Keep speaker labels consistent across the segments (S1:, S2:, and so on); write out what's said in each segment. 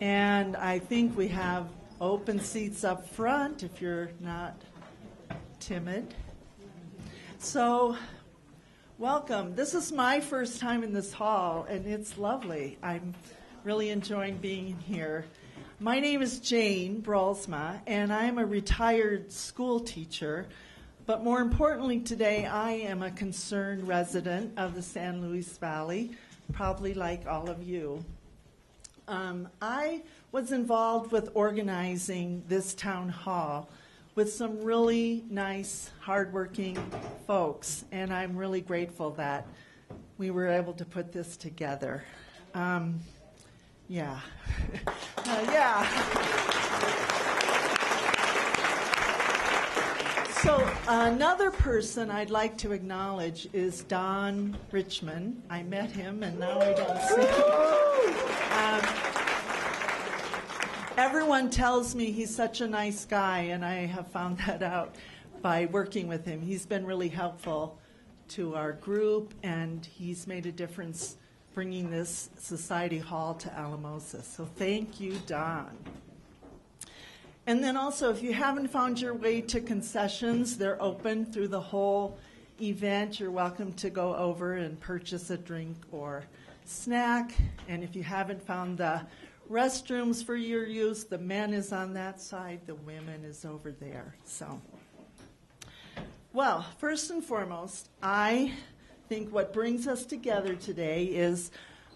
S1: And I think we have open seats up front if you're not timid. So, welcome. This is my first time in this hall, and it's lovely. I'm really enjoying being here. My name is Jane Brolsma, and I'm a retired school teacher. But more importantly today, I am a concerned resident of the San Luis Valley, probably like all of you. I was involved with organizing this town hall with some really nice, hardworking folks, and I'm really grateful that we were able to put this together. Yeah. So another person I'd like to acknowledge is Don Richmond. I met him, and now I don't see him. Everyone tells me he's such a nice guy, and I have found that out by working with him. He's been really helpful to our group, and he's made a difference bringing this society hall to Alamosa. So thank you, Don. And then also, if you haven't found your way to concessions, they're open through the whole event. You're welcome to go over and purchase a drink or snack. And if you haven't found the restrooms for your use, the men is on that side, the women is over there. So, well, first and foremost, I think what brings us together today is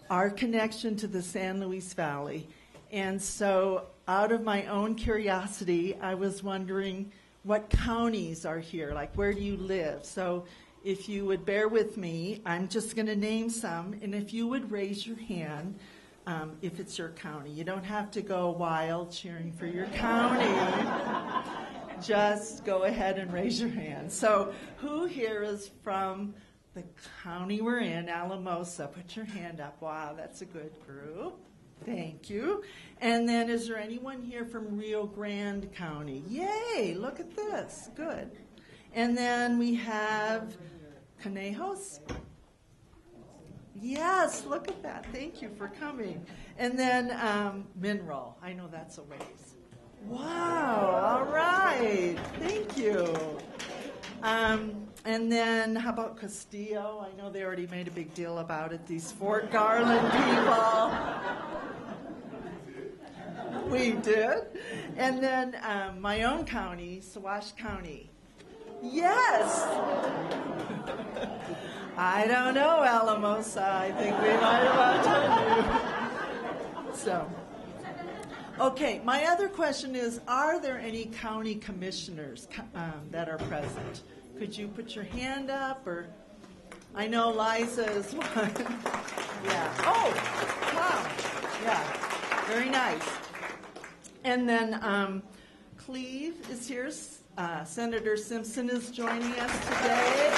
S1: our connection to the San Luis Valley. And so, out of my own curiosity, I was wondering what counties are here, like where do you live? So if you would bear with me, I'm just going to name some, and if you would raise your hand if it's your county. You don't have to go wild cheering for your county. Just go ahead and raise your hand. So who here is from the county we're in, Alamosa? Put your hand up. Wow, that's a good group. Thank you. And then is there anyone here from Rio Grande County? Yay, look at this. Good. And then we have Conejos. Yes, look at that. Thank you for coming. And then Mineral. I know that's a ways. Wow, all right. Thank you. And then how about Castillo? I know they already made a big deal about it, these Fort Garland people. We did. And then my own county, Sawash County. Yes. I don't know, Alamosa. I think we might have told you. So, okay, my other question is, are there any county commissioners that are present? Could you put your hand up? Or I know Liza is one. Yeah. Oh, wow. Yeah. Very nice. And then Cleve is here. Senator Simpson is joining us today.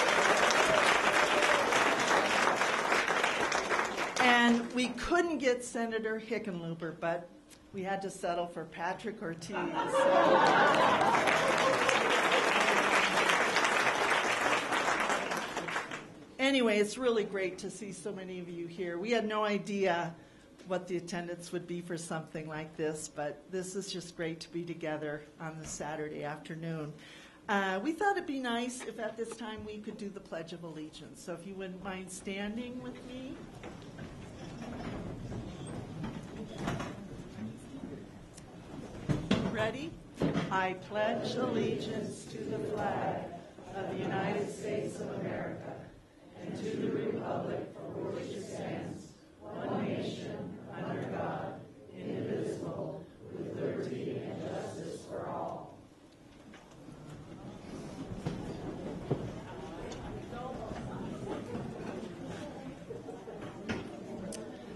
S1: And we couldn't get Senator Hickenlooper, but we had to settle for Patrick Ortiz. Anyway, it's really great to see so many of you here. We had no idea what the attendance would be for something like this, but this is just great to be together on this Saturday afternoon. We thought it'd be nice if at this time we could do the Pledge of Allegiance. So if you wouldn't mind standing with me. Ready? I pledge allegiance to the flag of the United States of America and to the republic for which it stands, one nation, under God, indivisible, with liberty and justice for all.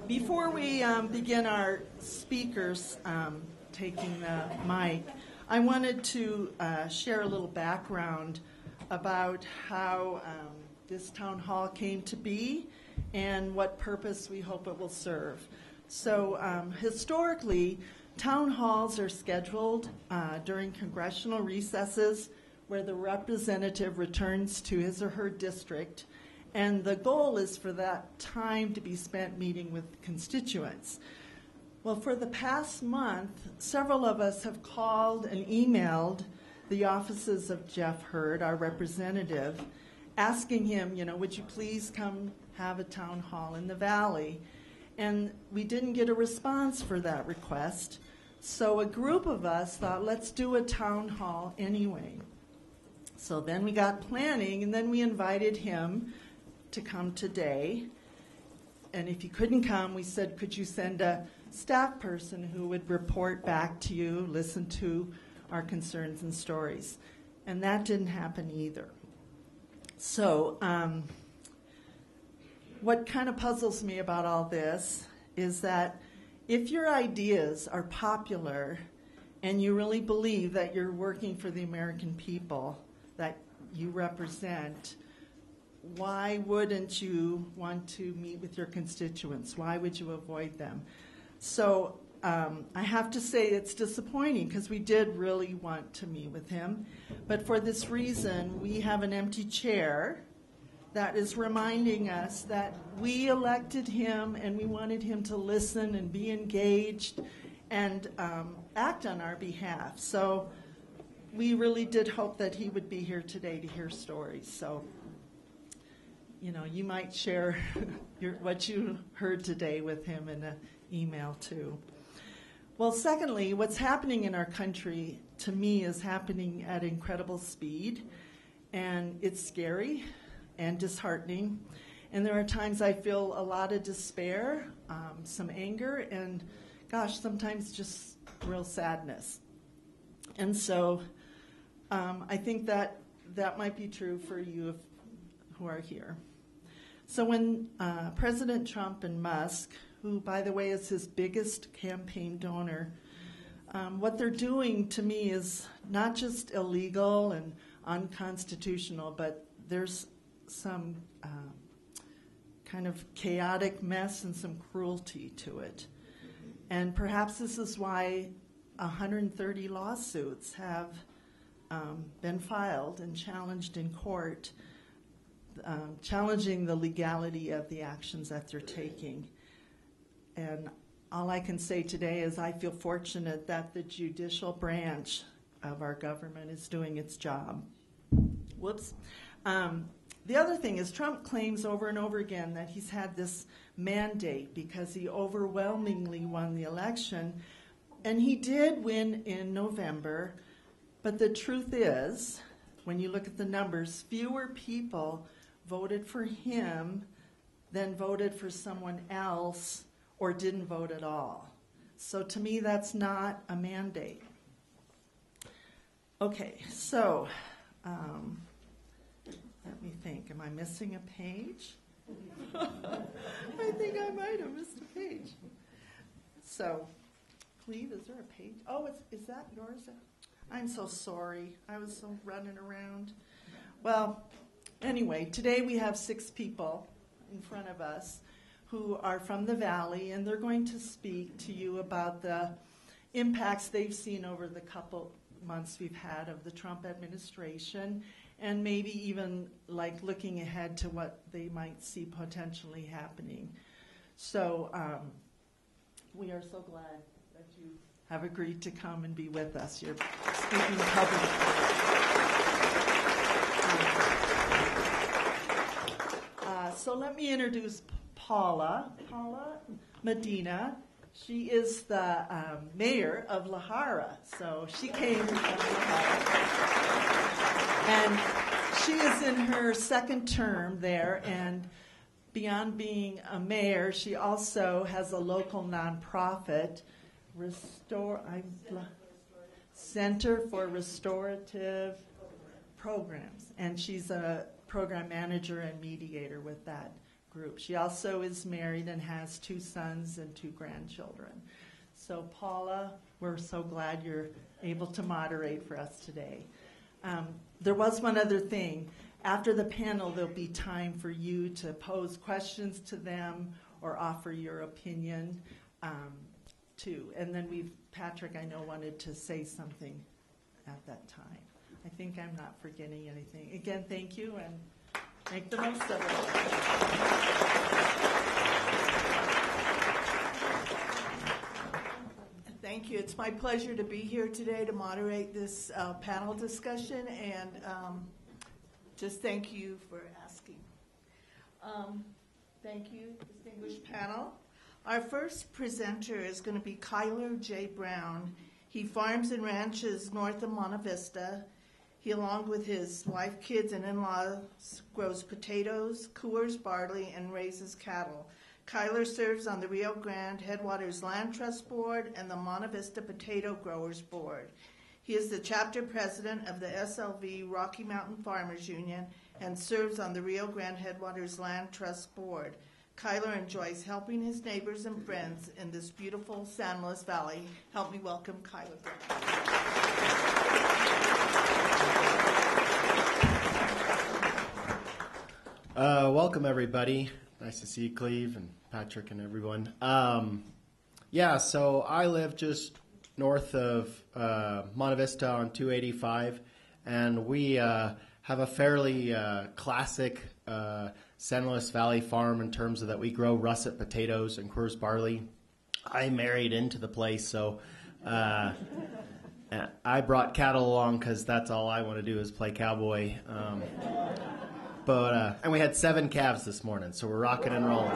S1: Before we begin our speakers taking the mic, I wanted to share a little background about how this town hall came to be and what purpose we hope it will serve. So historically, town halls are scheduled during congressional recesses where the representative returns to his or her district, and the goal is for that time to be spent meeting with constituents. Well, for the past month, several of us have called and emailed the offices of Jeff Hurd, our representative, asking him, would you please come have a town hall in the Valley? And we didn't get a response for that request. So a group of us thought, let's do a town hall anyway. So then we got planning, and then we invited him to come today. And if he couldn't come, we said, could you send a staff person who would report back to you, listen to our concerns and stories? And that didn't happen either. So what kind of puzzles me about all this is that if your ideas are popular and you really believe that you're working for the American people that you represent, why wouldn't you want to meet with your constituents? Why would you avoid them? So I have to say it's disappointing because we did really want to meet with him. But for this reason, we have an empty chair that is reminding us that we elected him and we wanted him to listen and be engaged and act on our behalf. So we really did hope that he would be here today to hear stories. So, you might share what you heard today with him in an email too. Well, secondly, what's happening in our country, to me, is happening at incredible speed, and it's scary and disheartening. And there are times I feel a lot of despair, some anger, and, sometimes just real sadness. And so I think that might be true for you who are here. So when President Trump and Musk, who, by the way, is his biggest campaign donor, what they're doing to me is not just illegal and unconstitutional, but there's some kind of chaotic mess and some cruelty to it. And perhaps this is why 130 lawsuits have been filed and challenged in court, challenging the legality of the actions that they're taking. And all I can say today is I feel fortunate that the judicial branch of our government is doing its job. Whoops. The other thing is Trump claims over and over again that he's had this mandate because he overwhelmingly won the election. And he did win in November. But the truth is, when you look at the numbers, fewer people voted for him than voted for someone else or didn't vote at all. So to me, that's not a mandate. Okay, so let me think. Am I missing a page? I think I might have missed a page. So, Cleve, is there a page? Oh, is that yours? I'm so sorry. I was so running around. Well, anyway, today we have 6 people in front of us who are from the Valley, and they're going to speak to you about the impacts they've seen over the couple months we've had of the Trump administration, and maybe even like looking ahead to what they might see potentially happening. So we are so glad that you have agreed to come and be with us. You're speaking publicly. So let me introduce Paula Medina. She is the mayor of LaJara. So she came from LaJara. And she is in her second term there. And beyond being a mayor, she also has a local nonprofit, Center for Restorative Programs. And she's a program manager and mediator with that group. She also is married and has 2 sons and 2 grandchildren. So Paula, we're so glad you're able to moderate for us today. There was one other thing. After the panel, there'll be time for you to pose questions to them or offer your opinion too. And then Patrick, I know, wanted to say something at that time. I think I'm not forgetting anything. Again, thank you, and make the most of it.
S2: It's my pleasure to be here today to moderate this panel discussion, and just thank you for asking. Thank you, distinguished panel. Our first presenter is going to be Kyler J. Brown. He farms and ranches north of Monte Vista. He, along with his wife, kids, and in-laws, grows potatoes, cures barley, and raises cattle. Kyler serves on the Rio Grande Headwaters Land Trust Board and the Monte Vista Potato Growers Board. He is the chapter president of the SLV Rocky Mountain Farmers Union and serves on the Rio Grande Headwaters Land Trust Board. Kyler enjoys helping his neighbors and friends in this beautiful San Luis Valley. Help me welcome Kyler.
S3: Welcome, everybody. Nice to see you, Cleve and Patrick and everyone. So I live just north of Monte Vista on 285, and we have a fairly classic San Luis Valley farm in terms of that we grow russet potatoes and coors barley. I married into the place, so I brought cattle along because that's all I want to do is play cowboy. And we had 7 calves this morning, so we're rocking and rolling.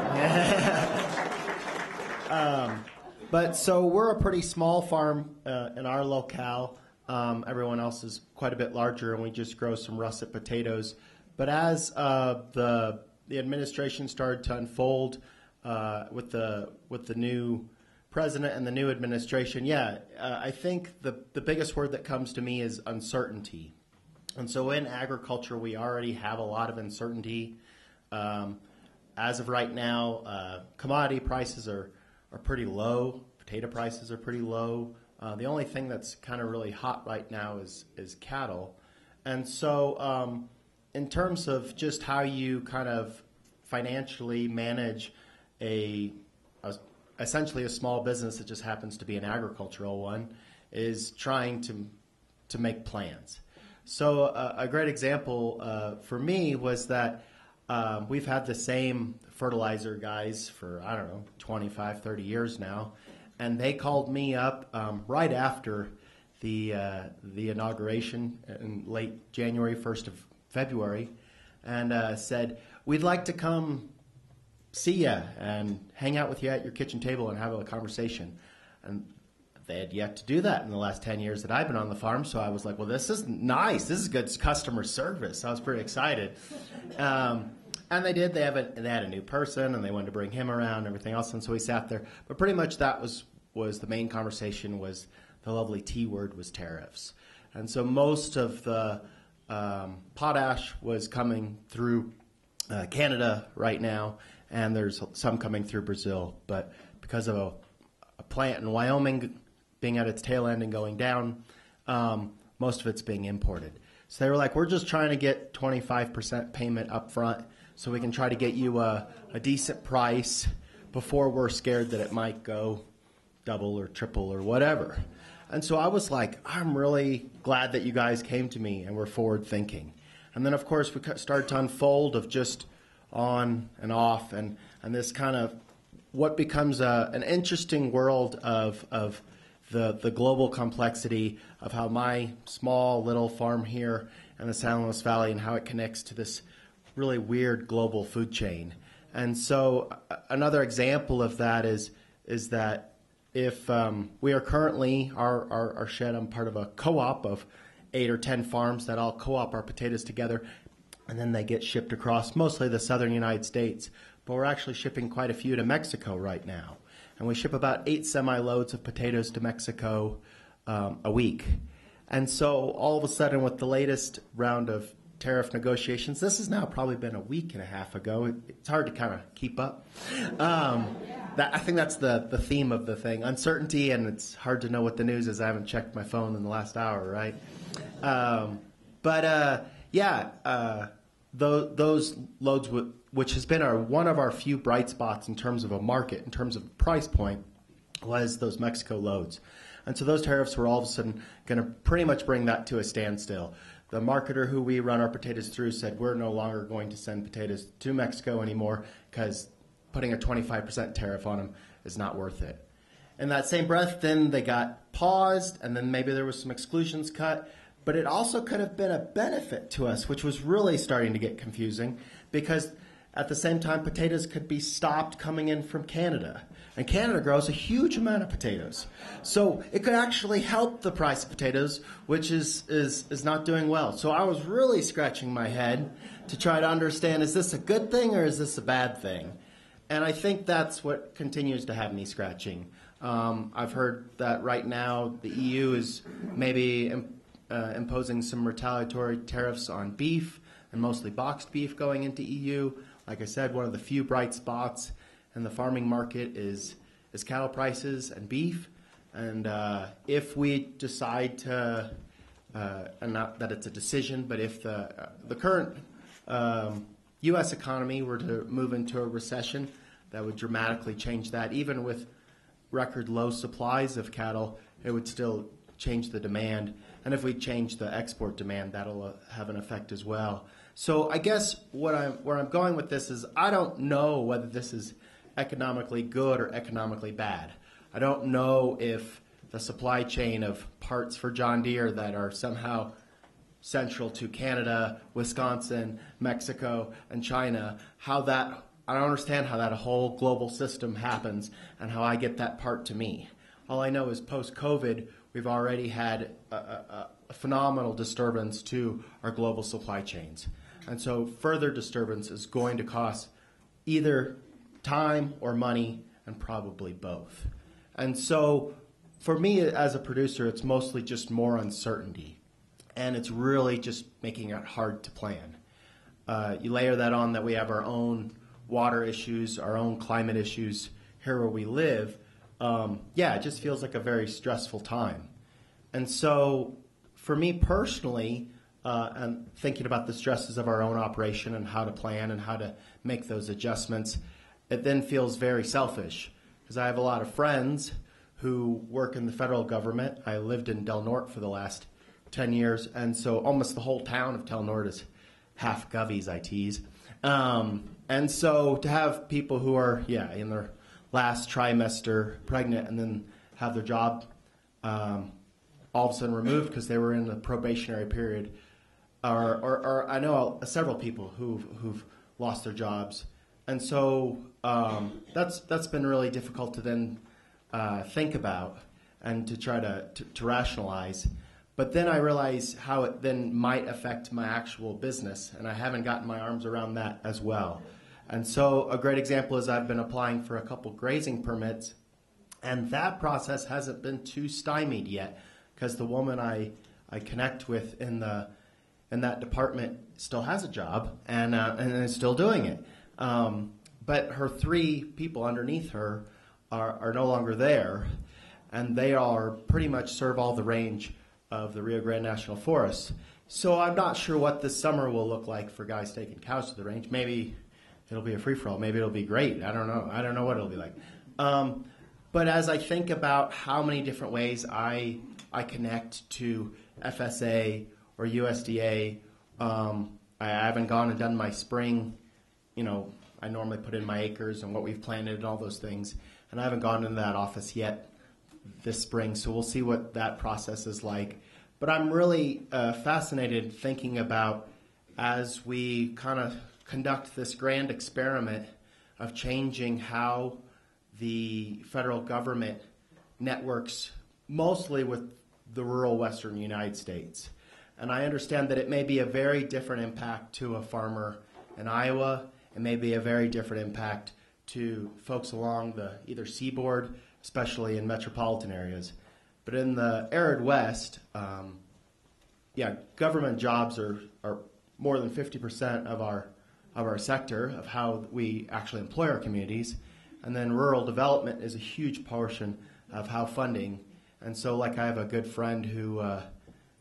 S3: So we're a pretty small farm in our locale. Everyone else is quite a bit larger, and we just grow some russet potatoes. But as the administration started to unfold with the new president and the new administration, I think the biggest word that comes to me is uncertainty. And so in agriculture, we already have a lot of uncertainty. As of right now, commodity prices are pretty low. Potato prices are pretty low. The only thing that's kind of really hot right now is cattle. And so in terms of just how you kind of financially manage essentially a small business that just happens to be an agricultural one, is trying to make plans. So a great example for me was that we've had the same fertilizer guys for, 25, 30 years now. And they called me up right after the inauguration in late January, 1st of February, and said, we'd like to come see you and hang out with you at your kitchen table and have a conversation. And they had yet to do that in the last 10 years that I've been on the farm, so I was like, well, this is nice. This is good customer service. I was pretty excited. And they did. They had a new person, and they wanted to bring him around and everything else, and so we sat there. But pretty much that was the main conversation. Was the lovely T word was tariffs. And so most of the potash was coming through Canada right now, and there's some coming through Brazil. But because of a plant in Wyoming being at its tail end and going down, most of it's being imported. So they were like, we're just trying to get 25% payment up front so we can try to get you a decent price before we're scared that it might go double or triple or whatever. And so I was like, I'm really glad that you guys came to me and were forward thinking. And then, of course, we started to unfold of just on and off and this kind of what becomes an interesting world of the global complexity of how my small little farm here in the San Luis Valley and how it connects to this really weird global food chain. And so another example of that is that if we are currently, our shed, I'm part of a co-op of 8 or 10 farms that all co-op our potatoes together, and then they get shipped across mostly the southern United States. But we're actually shipping quite a few to Mexico right now. And we ship about 8 semi-loads of potatoes to Mexico a week. And so all of a sudden with the latest round of tariff negotiations, this has now probably been a week and a half ago. It's hard to kind of keep up. I think that's the theme of the thing, uncertainty, and it's hard to know what the news is. I haven't checked my phone in the last hour, right? Those loads, which has been one of our few bright spots in terms of a market, in terms of price point, was those Mexico loads. And so those tariffs were all of a sudden going to pretty much bring that to a standstill. The marketer who we run our potatoes through said we're no longer going to send potatoes to Mexico anymore because putting a 25% tariff on them is not worth it. in that same breath, then they got paused, and then maybe there was some exclusions cut. But it also could have been a benefit to us, which was really starting to get confusing, because at the same time, potatoes could be stopped coming in from Canada. And Canada grows a huge amount of potatoes. So it could actually help the price of potatoes, which is not doing well. So I was really scratching my head to try to understand, is this a good thing or is this a bad thing? And I think that's what continues to have me scratching. I've heard that right now the EU is maybe imposing some retaliatory tariffs on beef, and mostly boxed beef going into EU. Like I said, one of the few bright spots in the farming market is cattle prices and beef. And if we decide to, and not that it's a decision, but if the current U.S. economy were to move into a recession, that would dramatically change that. Even with record low supplies of cattle, it would still change the demand. And if we change the export demand, that'll have an effect as well. So I guess where I'm going with this is I don't know whether this is economically good or economically bad. I don't know if the supply chain of parts for John Deere that are somehow central to Canada, Wisconsin, Mexico, and China, I don't understand how that whole global system happens and how I get that part to me. All I know is post-COVID, we've already had a phenomenal disturbance to our global supply chains. And so further disturbance is going to cost either time or money, and probably both. And so for me as a producer, it's mostly just more uncertainty. And it's really just making it hard to plan. You layer that on that we have our own water issues, our own climate issues here where we live. It just feels like a very stressful time. And so for me personally, and thinking about the stresses of our own operation and how to plan and how to make those adjustments, it then feels very selfish because I have a lot of friends who work in the federal government. I lived in Del Norte for the last 10 years, and so almost the whole town of Del Norte is half Govies, I tease. And so to have people who are, in their last trimester pregnant and then have their job all of a sudden removed because they were in the probationary period, or I know several people who've lost their jobs. And so that's been really difficult to then think about and to try to rationalize. But then I realize how it then might affect my actual business, and I haven't gotten my arms around that as well. And so a great example is I've been applying for a couple grazing permits, and that process hasn't been too stymied yet because the woman I connect with in that department still has a job and is still doing it. But her 3 people underneath her are no longer there, and they are pretty much serve all the range of the Rio Grande National Forest. So I'm not sure what this summer will look like for guys taking cows to the range. Maybe it'll be a free-for-all. Maybe it'll be great. I don't know. I don't know what it'll be like. But as I think about how many different ways I connect to FSA or USDA, I haven't gone and done my spring, I normally put in my acres and what we've planted and all those things, and I haven't gone into that office yet this spring, so we'll see what that process is like. But I'm really fascinated thinking about as we kind of conduct this grand experiment of changing how the federal government networks mostly with the rural western United States. And I understand that it may be a very different impact to a farmer in Iowa. It may be a very different impact to folks along the either seaboard, especially in metropolitan areas. But in the arid West, government jobs are more than 50% of our sector of how we actually employ our communities. And then rural development is a huge portion of how funding. And so I have a good friend who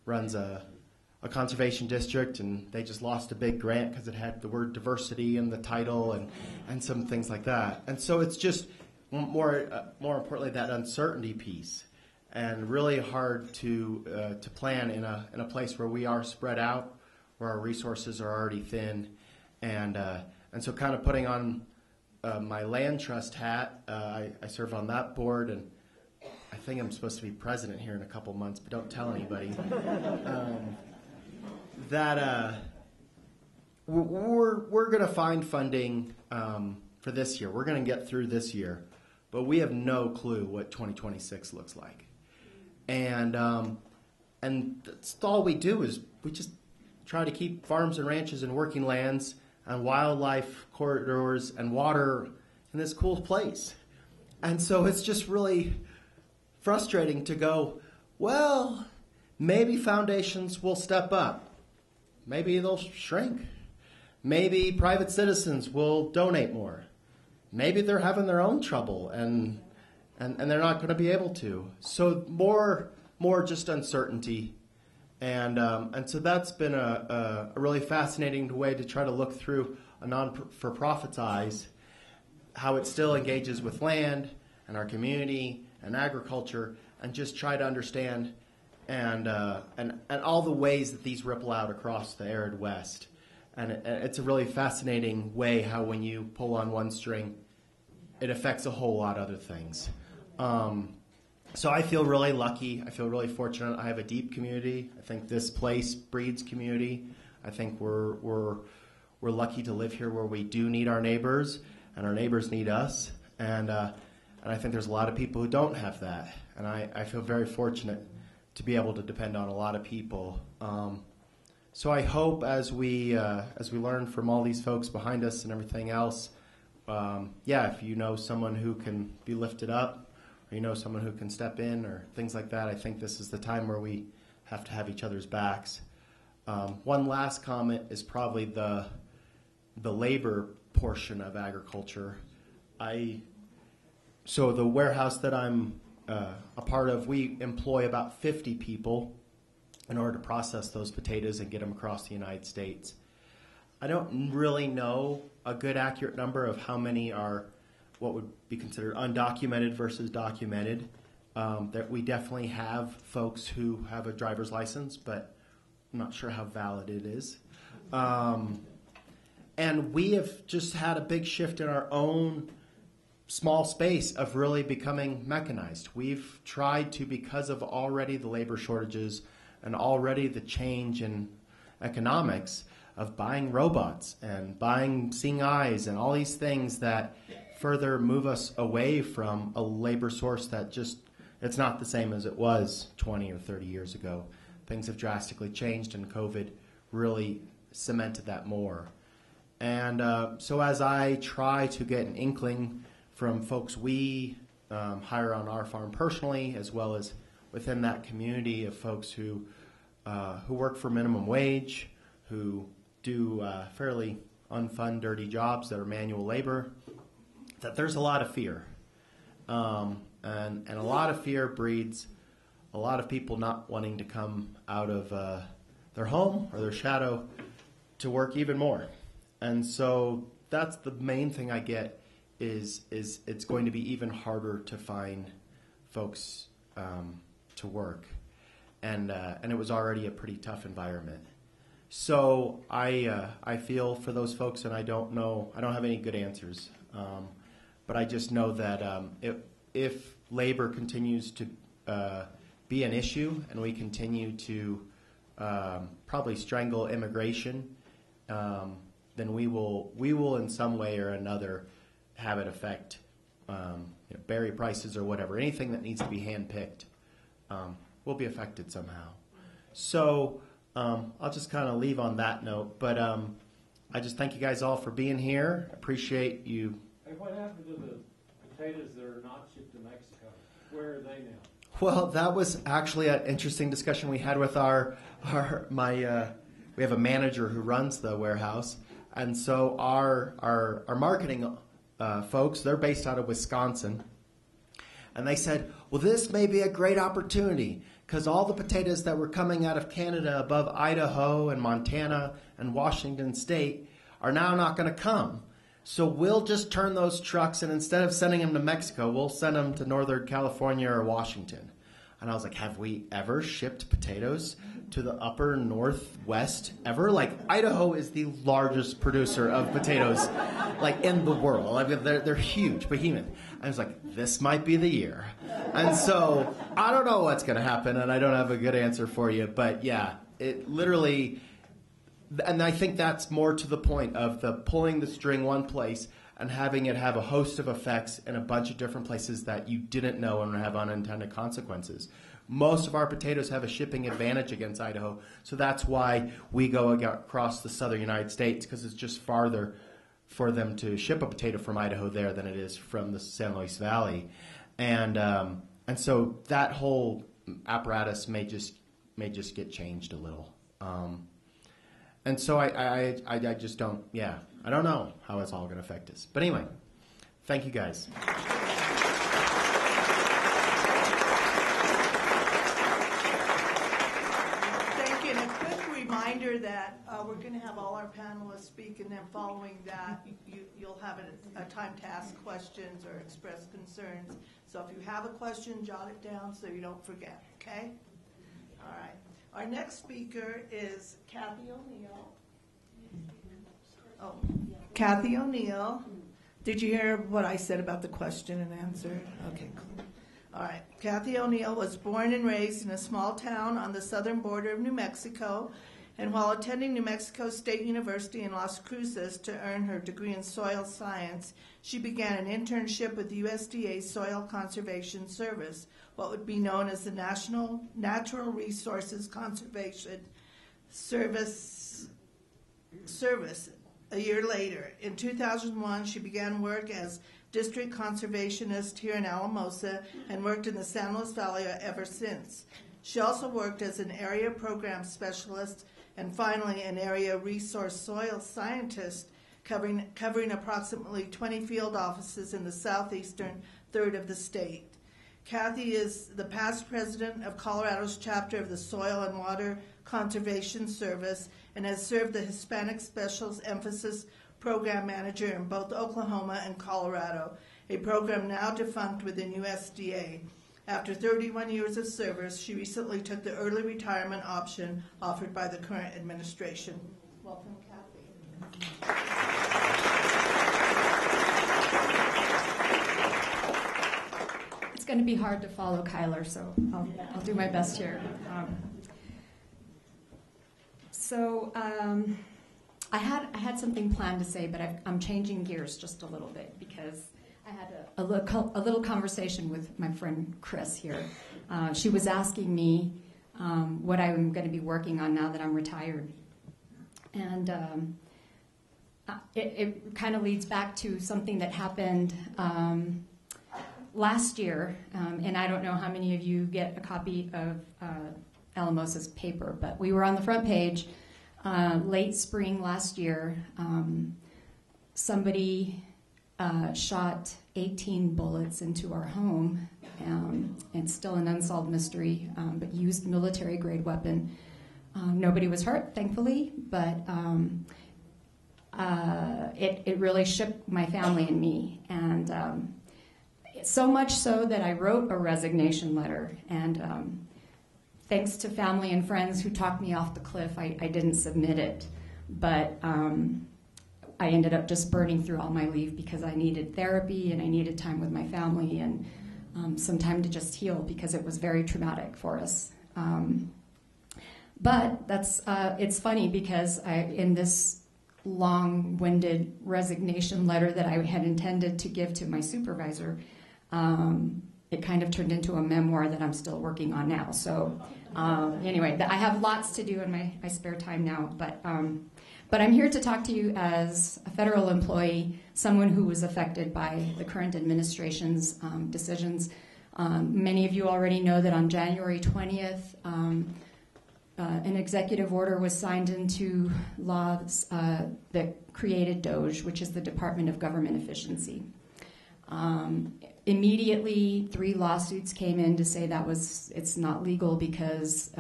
S3: runs a conservation district, and they just lost a big grant because it had the word diversity in the title and some things like that. And so it's just more importantly that uncertainty piece, and really hard to plan in a place where we are spread out, where our resources are already thin, and so kind of putting on my land trust hat. I serve on that board, and I think I'm supposed to be president here in a couple months, but don't tell anybody. We're going to find funding for this year. We're going to get through this year, but we have no clue what 2026 looks like. And that's all we do is we just try to keep farms and ranches and working lands and wildlife corridors and water in this cool place. And so it's just really frustrating to go, well, maybe foundations will step up. Maybe they'll shrink. Maybe private citizens will donate more. Maybe they're having their own trouble and they're not going to be able to. So more just uncertainty. And so that's been a really fascinating way to try to look through a non-for-profit's eyes, how it still engages with land and our community and agriculture, and just try to understand and all the ways that these ripple out across the arid West. And it's a really fascinating way how when you pull on one string, it affects a whole lot of other things. So I feel really lucky. I feel really fortunate. I have a deep community. I think this place breeds community. I think we're lucky to live here where we do need our neighbors, and our neighbors need us. And I think there's a lot of people who don't have that. And I feel very fortunate to be able to depend on a lot of people. So I hope as we learn from all these folks behind us and everything else, if you know someone who can be lifted up, or you know someone who can step in, or things like that, I think this is the time where we have to have each other's backs. One last comment is probably the labor portion of agriculture. So the warehouse that I'm a part of, we employ about 50 people in order to process those potatoes and get them across the United States. I don't really know a good accurate number of how many are what would be considered undocumented versus documented. That we definitely have folks who have a driver's license, but I'm not sure how valid it is. And we have just had a big shift in our own small space of really becoming mechanized. We've tried to, because of already the labor shortages and already the change in economics, of buying robots and buying seeing eyes and all these things that further move us away from a labor source that just, it's not the same as it was 20 or 30 years ago. Things have drastically changed, and COVID really cemented that more. And so as I try to get an inkling from folks we hire on our farm personally, as well as within that community of folks who work for minimum wage, who do fairly unfun, dirty jobs that are manual labor, that there's a lot of fear. And a lot of fear breeds a lot of people not wanting to come out of their home or their shadow to work even more. And so that's the main thing I get is it's going to be even harder to find folks to work. And it was already a pretty tough environment. So I feel for those folks, and I don't have any good answers. But I just know that if labor continues to be an issue, and we continue to probably strangle immigration, then we will in some way or another have it affect berry prices or whatever. Anything that needs to be handpicked will be affected somehow. So I'll just kind of leave on that note. But I just thank you guys all for being here. Appreciate you.
S4: Hey, what happened to the potatoes that are not shipped to Mexico? Where are they now?
S3: Well, that was actually an interesting discussion we had with we have a manager who runs the warehouse, and so our marketing folks, they're based out of Wisconsin, and they said, well, this may be a great opportunity because all the potatoes that were coming out of Canada above Idaho and Montana and Washington State are now not going to come. So we'll just turn those trucks, and instead of sending them to Mexico, we'll send them to Northern California or Washington. And I was like, have we ever shipped potatoes to the upper northwest ever. Like, Idaho is the largest producer of potatoes, like, in the world. I mean, they're huge, behemoth. I was like, this might be the year. And so I don't know what's going to happen, and I don't have a good answer for you. But yeah, it literally, and I think that's more to the point of the pulling the string one place and having it have a host of effects in a bunch of different places that you didn't know and have unintended consequences. Most of our potatoes have a shipping advantage against Idaho, so that's why we go across the southern United States, because it's just farther for them to ship a potato from Idaho there than it is from the San Luis Valley. And so that whole apparatus may just get changed a little. And so I just don't, I don't know how it's all going to affect us. But anyway, thank you guys.
S2: Thank you. And a quick reminder that we're going to have all our panelists speak, and then following that, you'll have a time to ask questions or express concerns. So if you have a question, jot it down so you don't forget, okay? All right. Our next speaker is Cathy O'Neill. Oh, Cathy O'Neill. Did you hear what I said about the question and answer? Okay, cool. All right. Cathy O'Neill was born and raised in a small town on the southern border of New Mexico, and while attending New Mexico State University in Las Cruces to earn her degree in soil science, she began an internship with the USDA Soil Conservation Service, what would be known as the National Natural Resources Conservation Service. A year later, in 2001, she began work as district conservationist here in Alamosa and worked in the San Luis Valley ever since. She also worked as an area program specialist and finally an area resource soil scientist, covering approximately 20 field offices in the southeastern third of the state. Cathy is the past president of Colorado's chapter of the Soil and Water Conservation Service and has served the Hispanic Specials Emphasis Program Manager in both Oklahoma and Colorado, a program now defunct within USDA. After 31 years of service, she recently took the early retirement option offered by the current administration. Welcome, Cathy.
S5: It's going to be hard to follow Kyler, so I'll do my best here. I had something planned to say, but I'm changing gears just a little bit because I had a little conversation with my friend Kris here. She was asking me what I'm going to be working on now that I'm retired. And it kind of leads back to something that happened last year. And I don't know how many of you get a copy of Alamosa's paper, but we were on the front page late spring last year. Somebody shot 18 bullets into our home. It's still an unsolved mystery, but used military-grade weapon. Nobody was hurt, thankfully, but it really shook my family and me. And so much so that I wrote a resignation letter. And thanks to family and friends who talked me off the cliff, I didn't submit it. But I ended up just burning through all my leave because I needed therapy and I needed time with my family and some time to just heal because it was very traumatic for us. But that's it's funny because in this long-winded resignation letter that I had intended to give to my supervisor, it kind of turned into a memoir that I'm still working on now. So anyway, I have lots to do in my spare time now, but I'm here to talk to you as a federal employee, someone who was affected by the current administration's decisions. Many of you already know that on January 20th, an executive order was signed into law that created DOGE, which is the Department of Government Efficiency. Immediately, 3 lawsuits came in to say it's not legal because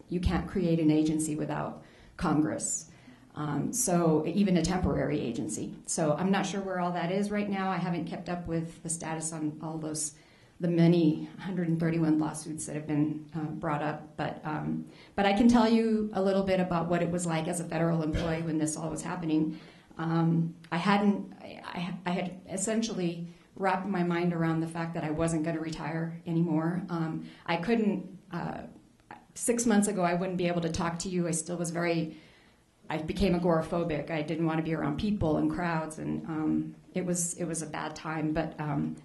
S5: you can't create an agency without Congress. So even a temporary agency. So I'm not sure where all that is right now. I haven't kept up with the status on all those the many 131 lawsuits that have been brought up. But I can tell you a little bit about what it was like as a federal employee when this all was happening. I had essentially wrapped my mind around the fact that I wasn't going to retire anymore. I couldn't. 6 months ago, I wouldn't be able to talk to you. I still was I became agoraphobic. I didn't want to be around people and crowds, and it was a bad time. But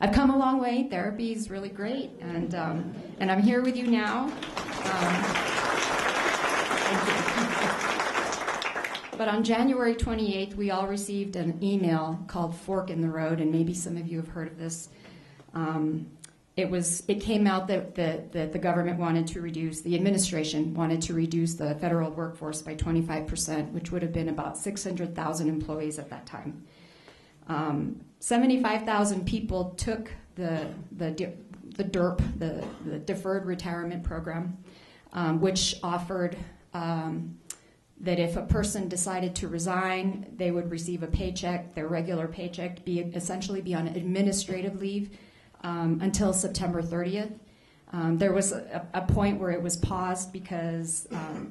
S5: I've come a long way. Therapy is really great, and I'm here with you now. Thank you. But on January 28th, we all received an email called Fork in the Road, and maybe some of you have heard of this. It came out that the government wanted to reduce, the administration wanted to reduce the federal workforce by 25%, which would have been about 600,000 employees at that time. 75,000 people took the DERP, the Deferred Retirement Program, which offered that if a person decided to resign, they would receive a paycheck, their regular paycheck, essentially be on administrative leave until September 30th. There was a point where it was paused because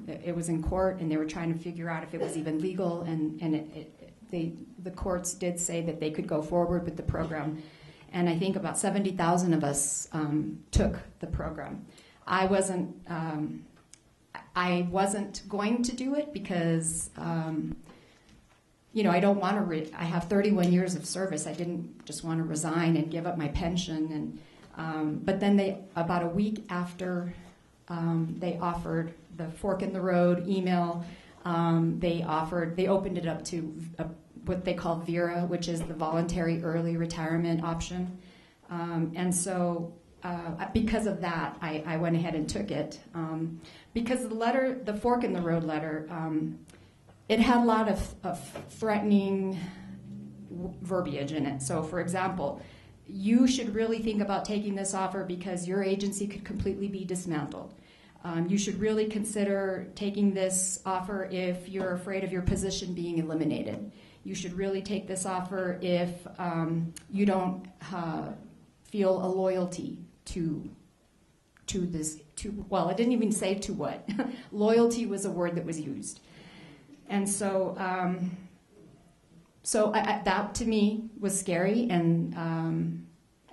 S5: it was in court and they were trying to figure out if it was even legal, and the courts did say that they could go forward with the program. And I think about 70,000 of us took the program. I wasn't going to do it because, I don't want to. I have 31 years of service. I didn't just want to resign and give up my pension. And but then about a week after they offered the Fork in the Road email, they opened it up to what they call VERA, which is the voluntary early retirement option. And so because of that, I went ahead and took it. Because the Fork in the Road letter, it had a lot of threatening verbiage in it. So, for example, you should really think about taking this offer because your agency could completely be dismantled. You should really consider taking this offer if you're afraid of your position being eliminated. You should really take this offer if you don't feel a loyalty to this. Well, I didn't even say to what. Loyalty was a word that was used. And so, that to me was scary, and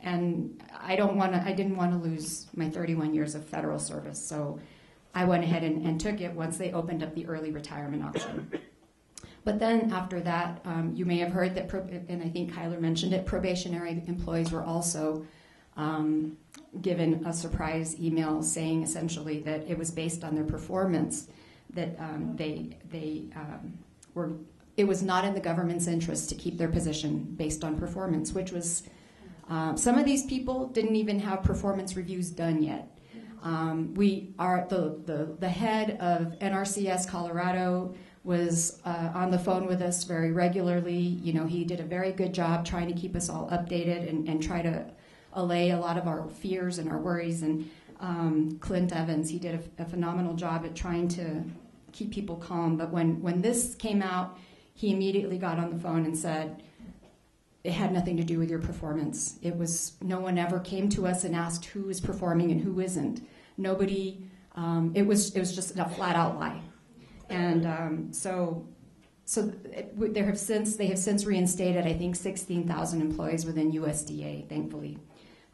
S5: I didn't want to lose my 31 years of federal service. So, I went ahead and took it once they opened up the early retirement option. But then after that, you may have heard that, and I think Kyler mentioned it, probationary employees were also given a surprise email saying essentially that it was based on their performance. That it was not in the government's interest to keep their position based on performance, which was, some of these people didn't even have performance reviews done yet. The head of NRCS Colorado was on the phone with us very regularly. He did a very good job trying to keep us all updated and try to allay a lot of our fears and our worries. And Clint Evans, he did a phenomenal job at trying to keep people calm. But when this came out, he immediately got on the phone and said, it had nothing to do with your performance. No one ever came to us and asked who is performing and who isn't. Nobody, it was just a flat out lie. And they have since reinstated, I think, 16,000 employees within USDA, thankfully.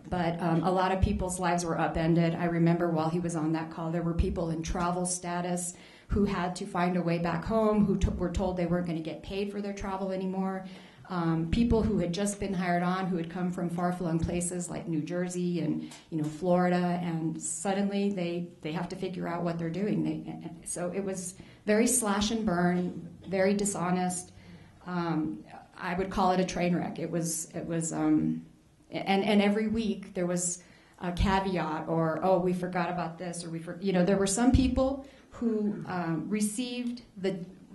S5: But a lot of people's lives were upended. I remember while he was on that call, there were people in travel status who had to find a way back home, who were told they weren't going to get paid for their travel anymore. People who had just been hired on, who had come from far-flung places like New Jersey and Florida, and suddenly they have to figure out what they're doing. So it was very slash and burn, very dishonest. I would call it a train wreck. It was. And every week there was a caveat, or we forgot about this, or there were some people who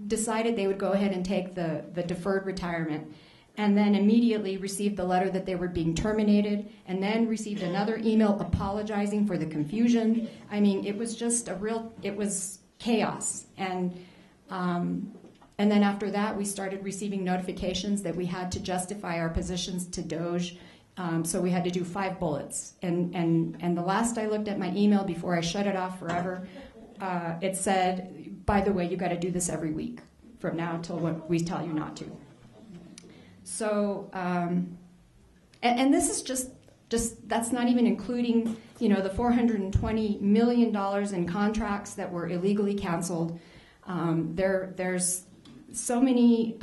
S5: decided they would go ahead and take the deferred retirement, and then immediately received the letter that they were being terminated, and then received another email apologizing for the confusion. I mean, it was just it was chaos. And then after that, we started receiving notifications that we had to justify our positions to DOJ So we had to do 5 bullets. And the last I looked at my email before I shut it off forever, it said, by the way, you got to do this every week from now till when we tell you not to. So, and this is just that's not even including, the $420 million in contracts that were illegally canceled. There's so many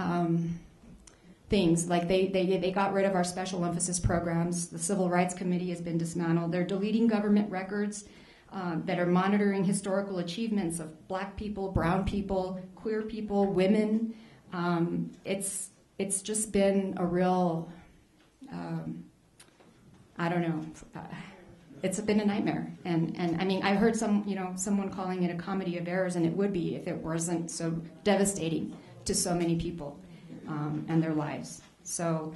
S5: things, like they got rid of our special emphasis programs. The Civil Rights Committee has been dismantled. They're deleting government records that are monitoring historical achievements of black people, brown people, queer people, women. It's just been a real, I don't know. It's been a nightmare, and I mean, I heard someone calling it a comedy of errors, and it would be if it wasn't so devastating to so many people and their lives. So,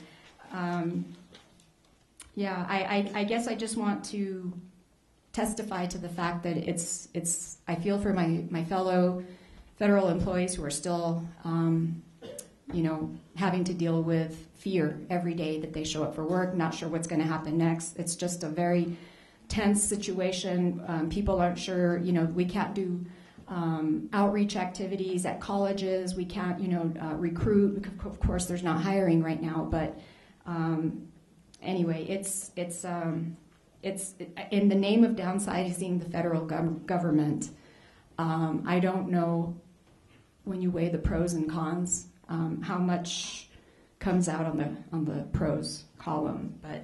S5: yeah, I guess I just want to testify to the fact that it's. I feel for my fellow federal employees who are still, having to deal with fear every day that they show up for work, not sure what's going to happen next. It's just a very tense situation. People aren't sure, we can't do outreach activities at colleges. We can't, recruit. Of course, there's not hiring right now, but anyway, it's in the name of downsizing the federal government. I don't know, when you weigh the pros and cons, how much comes out on the pros column, but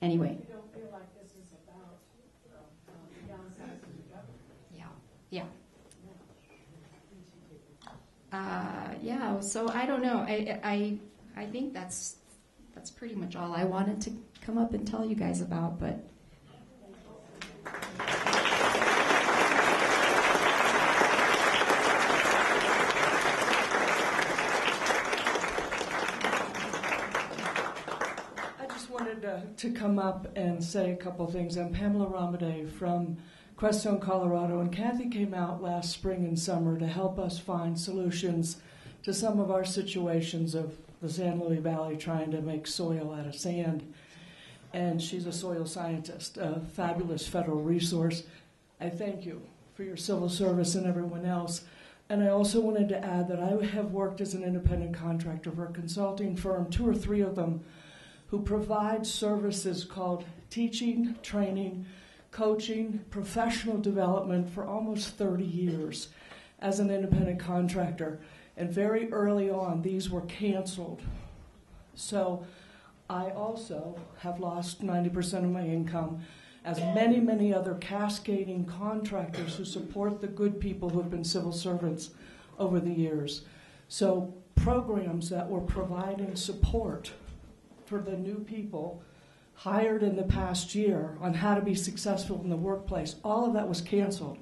S5: anyway.
S6: You don't feel like this is about downsizing the government?
S5: Yeah. So I don't know. I think that's pretty much all I wanted to come up and tell you guys about, but.
S7: To come up and say a couple things. I'm Pamela Ramade from Crestone, Colorado, and Cathy came out last spring and summer to help us find solutions to some of our situations of the San Luis Valley trying to make soil out of sand. And she's a soil scientist, a fabulous federal resource. I thank you for your civil service and everyone else. And I also wanted to add that I have worked as an independent contractor for a consulting firm, 2 or 3 of them, who provide services called teaching, training, coaching, professional development for almost 30 years as an independent contractor. And very early on, these were canceled. So I also have lost 90% of my income, as many, many other cascading contractors who support the good people who have been civil servants over the years. So programs that were providing support for the new people hired in the past year on how to be successful in the workplace, all of that was canceled.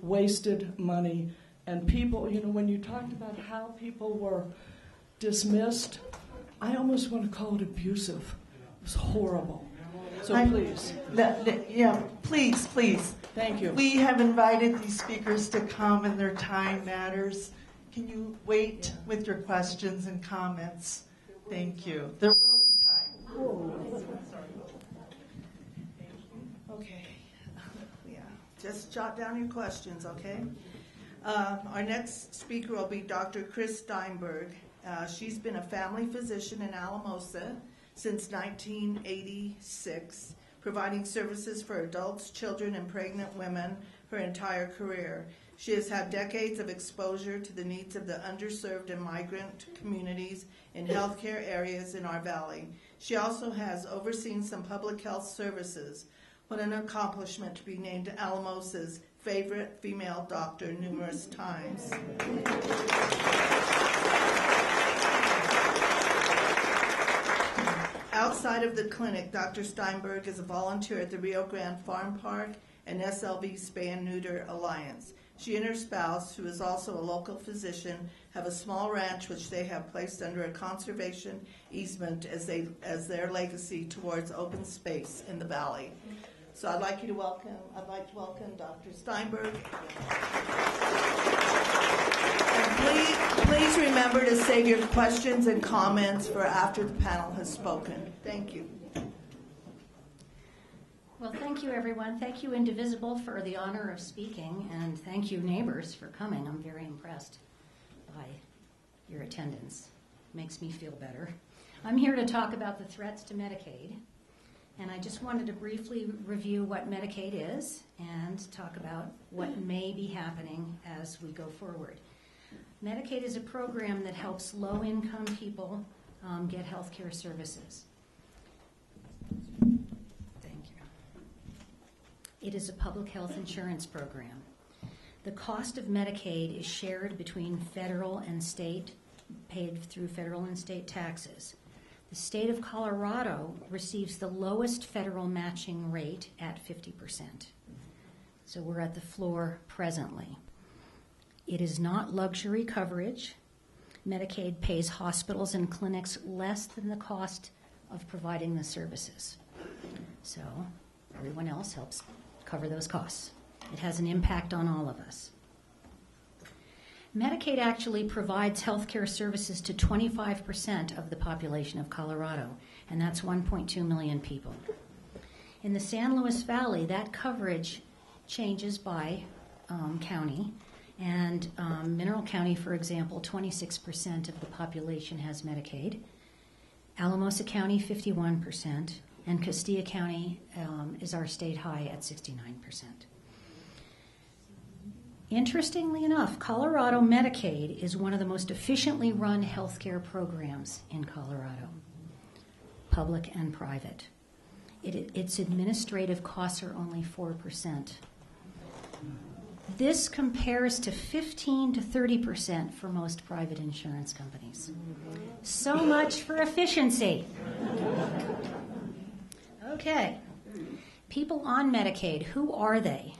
S7: Wasted money. And people, when you talked about how people were dismissed, I almost want to call it abusive. It was horrible. So please.
S1: Please.
S7: Thank you.
S1: We have invited these speakers to come, and their time matters. Can you wait with your questions and comments? Thank you. There will be time.
S2: Okay. Yeah. Just jot down your questions, okay? Our next speaker will be Dr. Kris Steinberg. She's been a family physician in Alamosa since 1986, providing services for adults, children, and pregnant women her entire career. She has had decades of exposure to the needs of the underserved and migrant communities in healthcare areas in our valley. She also has overseen some public health services. What an accomplishment to be named Alamosa's favorite female doctor numerous times. Outside of the clinic, Dr. Steinberg is a volunteer at the Rio Grande Farm Park and SLV Spay and Neuter Alliance. She and her spouse, who is also a local physician, have a small ranch which they have placed under a conservation easement as their legacy towards open space in the valley. So I'd like to welcome Dr. Steinberg. And please remember to save your questions and comments for after the panel has spoken. Thank you.
S8: Well, thank you, everyone. Thank you, Indivisible, for the honor of speaking, and thank you, neighbors, for coming. I'm very impressed by your attendance. Makes me feel better. I'm here to talk about the threats to Medicaid, and I just wanted to briefly review what Medicaid is and talk about what may be happening as we go forward. Medicaid is a program that helps low-income people get health care services. It is a public health insurance program. The cost of Medicaid is shared between federal and state, paid through federal and state taxes. The state of Colorado receives the lowest federal matching rate at 50%. So we're at the floor presently. It is not luxury coverage. Medicaid pays hospitals and clinics less than the cost of providing the services. So everyone else helps cover those costs. It has an impact on all of us. Medicaid actually provides health care services to 25% of the population of Colorado, and that's 1.2 million people. In the San Luis Valley, that coverage changes by county, and Mineral County, for example, 26% of the population has Medicaid. Alamosa County, 51%. And Castilla County is our state high at 69%. Interestingly enough, Colorado Medicaid is one of the most efficiently run healthcare programs in Colorado, public and private. Its administrative costs are only 4%. This compares to 15 to 30% for most private insurance companies. So much for efficiency. Okay, people on Medicaid, who are they?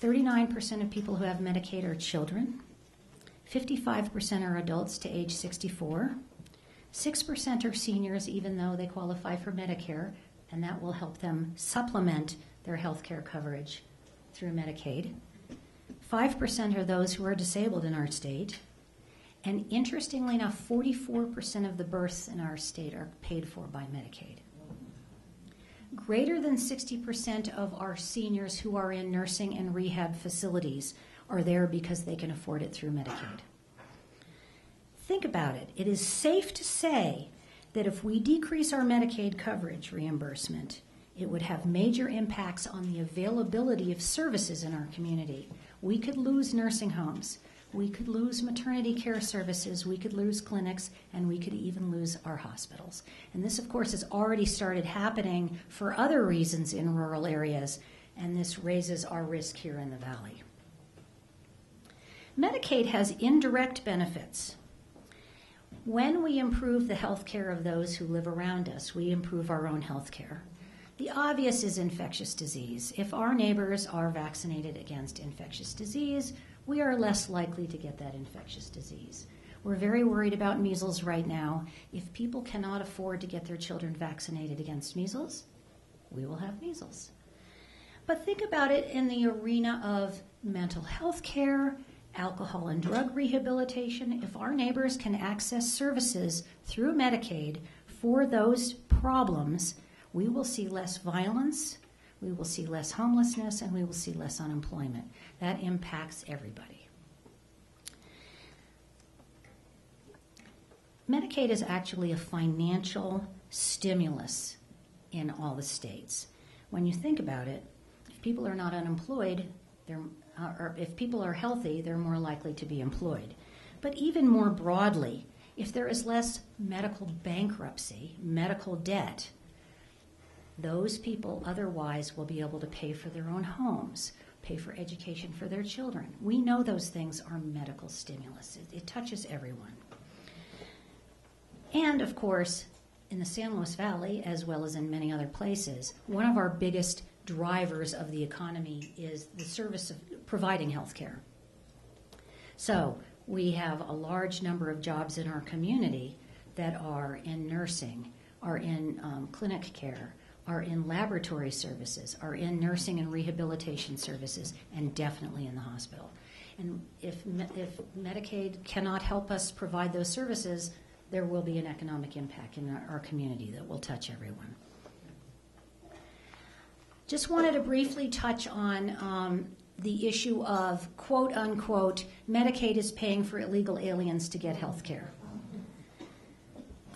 S8: 39% of people who have Medicaid are children. 55% are adults to age 64. 6% are seniors, even though they qualify for Medicare, and that will help them supplement their health care coverage through Medicaid. 5% are those who are disabled in our state. And interestingly enough, 44% of the births in our state are paid for by Medicaid. Greater than 60% of our seniors who are in nursing and rehab facilities are there because they can afford it through Medicaid. Think about it. It is safe to say that if we decrease our Medicaid coverage reimbursement, it would have major impacts on the availability of services in our community. We could lose nursing homes. We could lose maternity care services, we could lose clinics, and we could even lose our hospitals. And this, of course, has already started happening for other reasons in rural areas, and this raises our risk here in the Valley. Medicaid has indirect benefits. When we improve the health care of those who live around us, we improve our own health care. The obvious is infectious disease. If our neighbors are vaccinated against infectious disease, we are less likely to get that infectious disease. We're very worried about measles right now. If people cannot afford to get their children vaccinated against measles, we will have measles. But think about it in the arena of mental health care, alcohol and drug rehabilitation. If our neighbors can access services through Medicaid for those problems, we will see less violence, we will see less homelessness, and we will see less unemployment. That impacts everybody. Medicaid is actually a financial stimulus in all the states. When you think about it, if people are not unemployed, or if people are healthy, they're more likely to be employed. But even more broadly, if there is less medical bankruptcy, medical debt, those people otherwise will be able to pay for their own homes, pay for education for their children. We know those things are medical stimulus. It touches everyone. And, of course, in the San Luis Valley, as well as in many other places, one of our biggest drivers of the economy is the service of providing health care. So we have a large number of jobs in our community that are in nursing, are in clinic care, are in laboratory services, are in nursing and rehabilitation services, and definitely in the hospital. And if Medicaid cannot help us provide those services, there will be an economic impact in our community that will touch everyone. Just wanted to briefly touch on the issue of, quote unquote, Medicaid is paying for illegal aliens to get health care.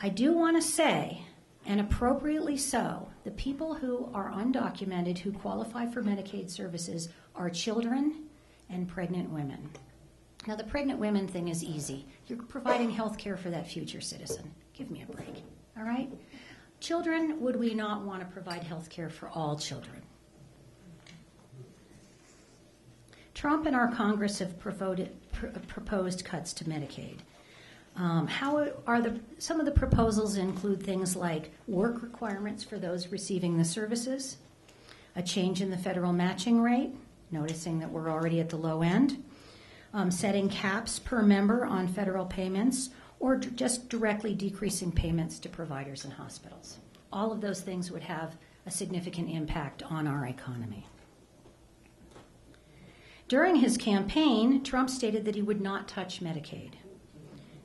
S8: I do want to say, and appropriately so, the people who are undocumented who qualify for Medicaid services are children and pregnant women. Now, the pregnant women thing is easy. You're providing health care for that future citizen. Give me a break, all right? Children, would we not want to provide health care for all children? Trump and our Congress have proposed cuts to Medicaid. Some of the proposals include things like work requirements for those receiving the services, a change in the federal matching rate, noticing that we're already at the low end, setting caps per member on federal payments, or just directly decreasing payments to providers and hospitals. All of those things would have a significant impact on our economy. During his campaign, Trump stated that he would not touch Medicaid.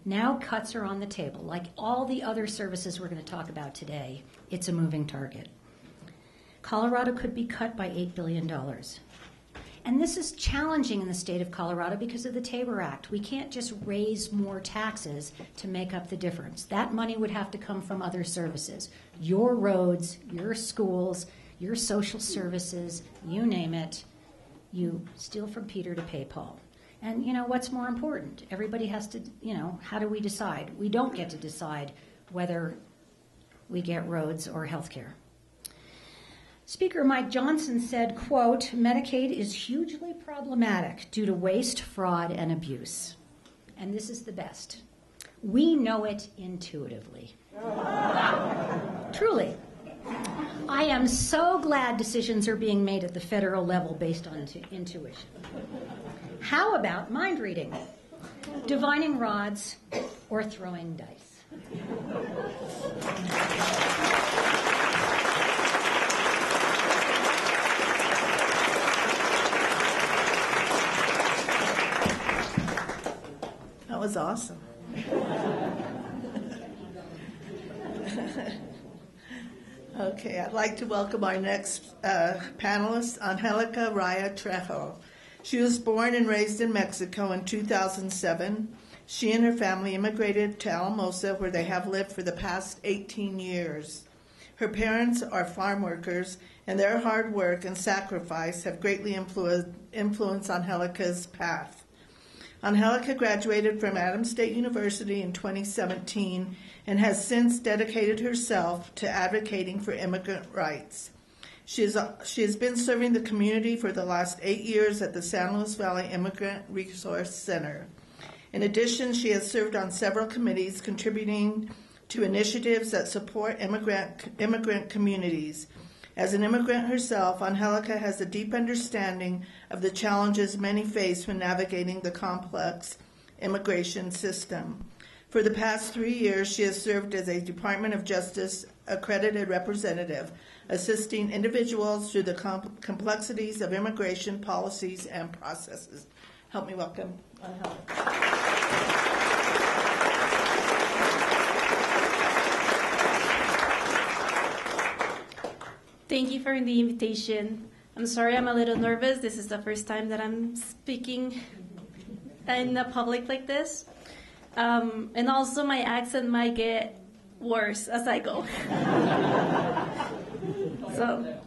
S8: Now cuts are on the table. Like all the other services we're going to talk about today, it's a moving target. Colorado could be cut by $8 billion. And this is challenging in the state of Colorado because of the Tabor Act. We can't just raise more taxes to make up the difference. That money would have to come from other services. Your roads, your schools, your social services, you name it. You steal from Peter to pay Paul. And, what's more important? Everybody has to, how do we decide? We don't get to decide whether we get roads or health care. Speaker Mike Johnson said, quote, Medicaid is hugely problematic due to waste, fraud, and abuse. And this is the best. We know it intuitively. Truly. I am so glad decisions are being made at the federal level based on intuition. How about mind reading, divining rods, or throwing dice?
S2: That was awesome. Okay, I'd like to welcome our next panelist, Angelica Maya Trejo. She was born and raised in Mexico in 2007. She and her family immigrated to Alamosa, where they have lived for the past 18 years. Her parents are farm workers, and their hard work and sacrifice have greatly influenced Angelica's path. Angelica graduated from Adams State University in 2017 and has since dedicated herself to advocating for immigrant rights. She has been serving the community for the last 8 years at the San Luis Valley Immigrant Resource Center. In addition, she has served on several committees contributing to initiatives that support immigrant communities. As an immigrant herself, Angelica has a deep understanding of the challenges many face when navigating the complex immigration system. For the past 3 years, she has served as a Department of Justice accredited representative, assisting individuals through the complexities of immigration policies and processes. Help me welcome Angelica.
S9: Thank you for the invitation. I'm sorry I'm a little nervous. This is the first time that I'm speaking in the public like this. And also my accent might get worse as I go. So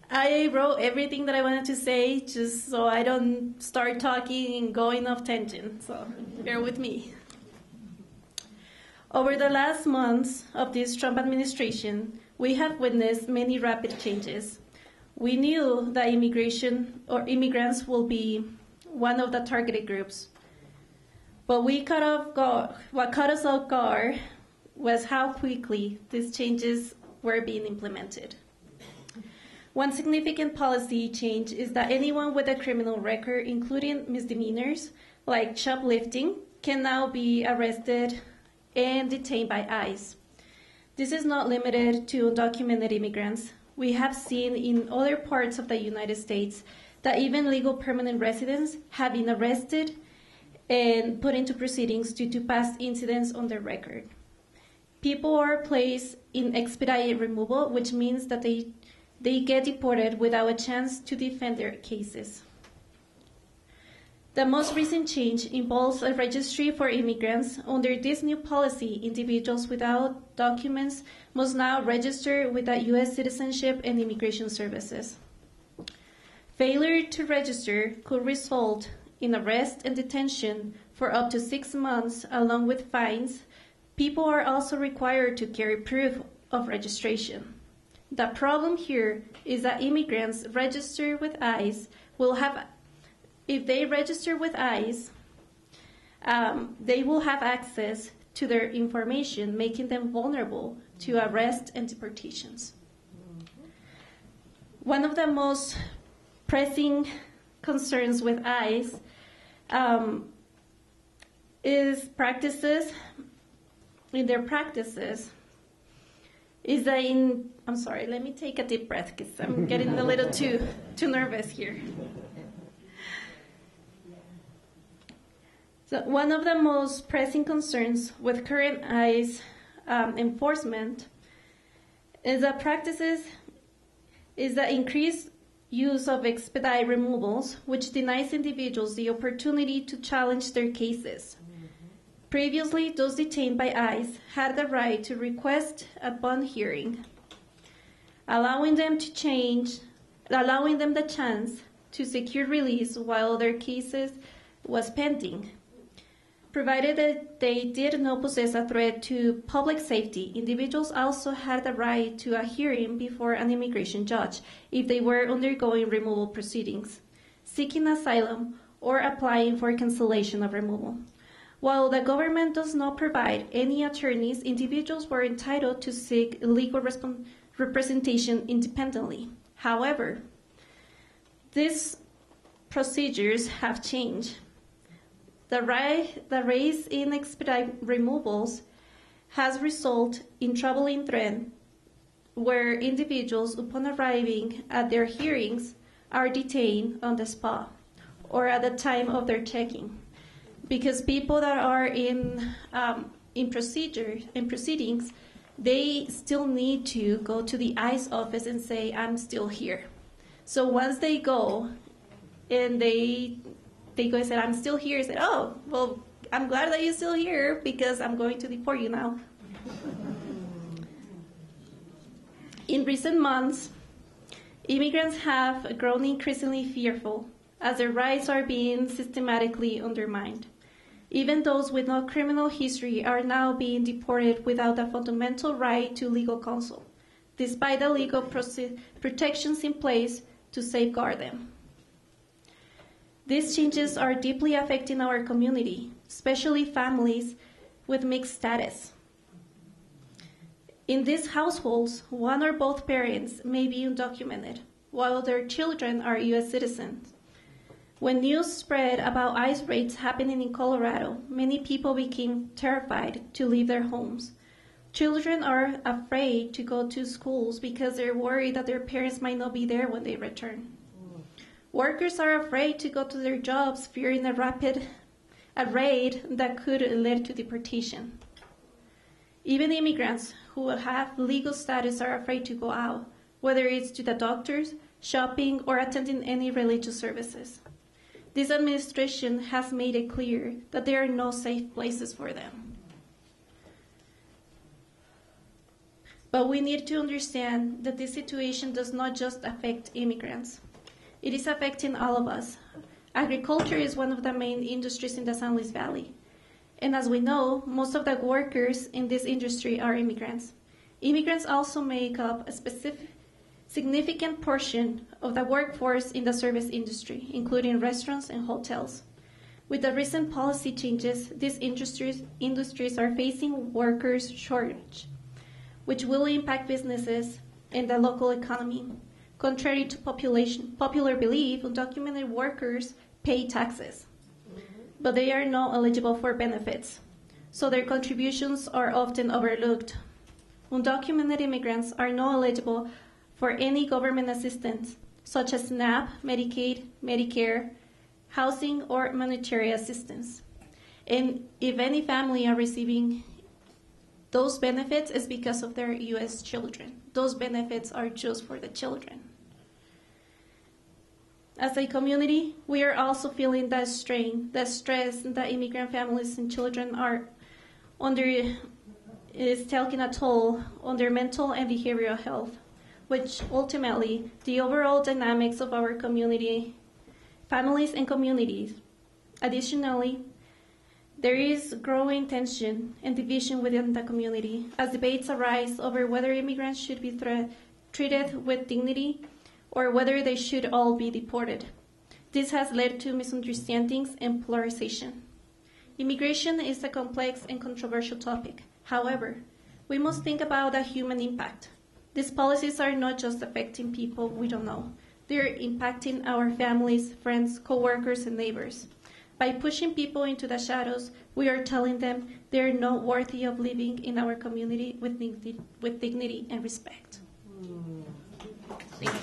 S9: I wrote everything that I wanted to say just so I don't start talking and going off tangent. So bear with me. Over the last months of this Trump administration, we have witnessed many rapid changes. We knew that immigration or immigrants will be one of the targeted groups. But what caught us off guard was how quickly these changes were being implemented. One significant policy change is that anyone with a criminal record, including misdemeanors like shoplifting, can now be arrested and detained by ICE. This is not limited to undocumented immigrants. We have seen in other parts of the United States that even legal permanent residents have been arrested and put into proceedings due to past incidents on their record. People are placed in expedited removal, which means that they get deported without a chance to defend their cases. The most recent change involves a registry for immigrants. Under this new policy, individuals without documents must now register with the U.S. Citizenship and Immigration Services. Failure to register could result in arrest and detention for up to 6 months, along with fines. People are also required to carry proof of registration. The problem here is that immigrants register with ICE if they register with ICE, they will have access to their information, making them vulnerable to arrest and deportations. One of the most pressing concerns with ICE is that I'm sorry, let me take a deep breath because I'm getting a little too nervous here. So one of the most pressing concerns with current ICE enforcement is the increased use of expedited removals, which denies individuals the opportunity to challenge their cases. Previously, those detained by ICE had the right to request a bond hearing, allowing them the chance to secure release while their cases was pending. Provided that they did not possess a threat to public safety, individuals also had the right to a hearing before an immigration judge if they were undergoing removal proceedings, seeking asylum, or applying for cancellation of removal. While the government does not provide any attorneys, individuals were entitled to seek legal representation independently. However, these procedures have changed. The rise in expedited removals has resulted in troubling trend where individuals, upon arriving at their hearings, are detained on the spot or at the time of their checking. Because people that are in proceedings, they still need to go to the ICE office and say, I'm still here. So once they go and they go and say, I'm still here, and say, oh, well, I'm glad that you're still here because I'm going to deport you now. In recent months, immigrants have grown increasingly fearful as their rights are being systematically undermined. Even those with no criminal history are now being deported without a fundamental right to legal counsel, despite the legal protections in place to safeguard them. These changes are deeply affecting our community, especially families with mixed status. In these households, one or both parents may be undocumented, while their children are U.S. citizens. When news spread about ICE raids happening in Colorado, many people became terrified to leave their homes. Children are afraid to go to schools because they're worried that their parents might not be there when they return. Workers are afraid to go to their jobs, fearing a raid that could lead to deportation. Even immigrants who have legal status are afraid to go out, whether it's to the doctors, shopping, or attending any religious services. This administration has made it clear that there are no safe places for them. But we need to understand that this situation does not just affect immigrants. It is affecting all of us. Agriculture is one of the main industries in the San Luis Valley. And as we know, most of the workers in this industry are immigrants. Immigrants also make up a significant portion of the workforce in the service industry, including restaurants and hotels. With the recent policy changes, these industries are facing workers' shortage, which will impact businesses and the local economy. Contrary to popular belief, undocumented workers pay taxes, but they are not eligible for benefits, so their contributions are often overlooked. Undocumented immigrants are not eligible for any government assistance, such as SNAP, Medicaid, Medicare, housing, or monetary assistance. And if any family are receiving those benefits, it's because of their U.S. children. Those benefits are just for the children. As a community, we are also feeling that strain, that stress that immigrant families and children are under is taking a toll on their mental and behavioral health, which ultimately the overall dynamics of our community, families and communities. Additionally, there is growing tension and division within the community as debates arise over whether immigrants should be treated with dignity or whether they should all be deported. This has led to misunderstandings and polarization. Immigration is a complex and controversial topic. However, we must think about the human impact. These policies are not just affecting people we don't know. They're impacting our families, friends, co-workers, and neighbors. By pushing people into the shadows, we are telling them they're not worthy of living in our community with dignity and respect. Thank you.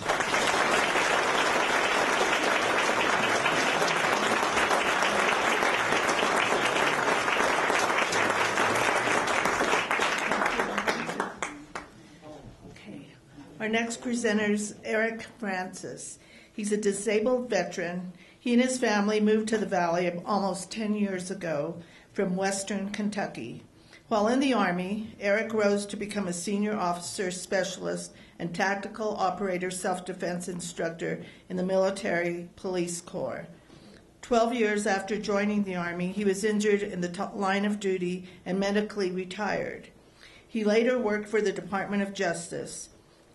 S2: Our next presenter is Eric Francis. He's a disabled veteran. He and his family moved to the Valley almost 10 years ago from Western Kentucky. While in the Army, Eric rose to become a senior officer specialist and tactical operator self-defense instructor in the Military Police Corps. 12 years after joining the Army, he was injured in the line of duty and medically retired. He later worked for the Department of Justice.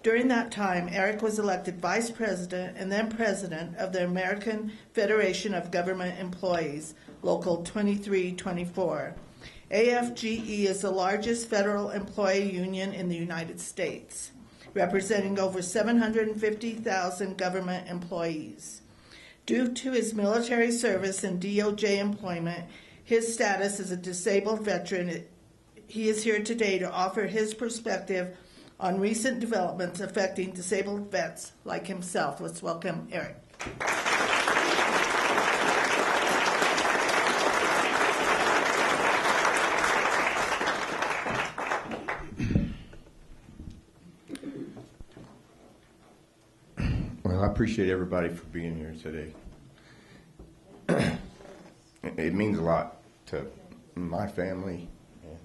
S2: During that time, Eric was elected vice president and then president of the American Federation of Government Employees, Local 2324. AFGE is the largest federal employee union in the United States, representing over 750,000 government employees. Due to his military service and DOJ employment, his status as a disabled veteran, he is here today to offer his perspective on recent developments affecting disabled vets like himself. Let's welcome Eric.
S10: Well, I appreciate everybody for being here today. It means a lot to my family and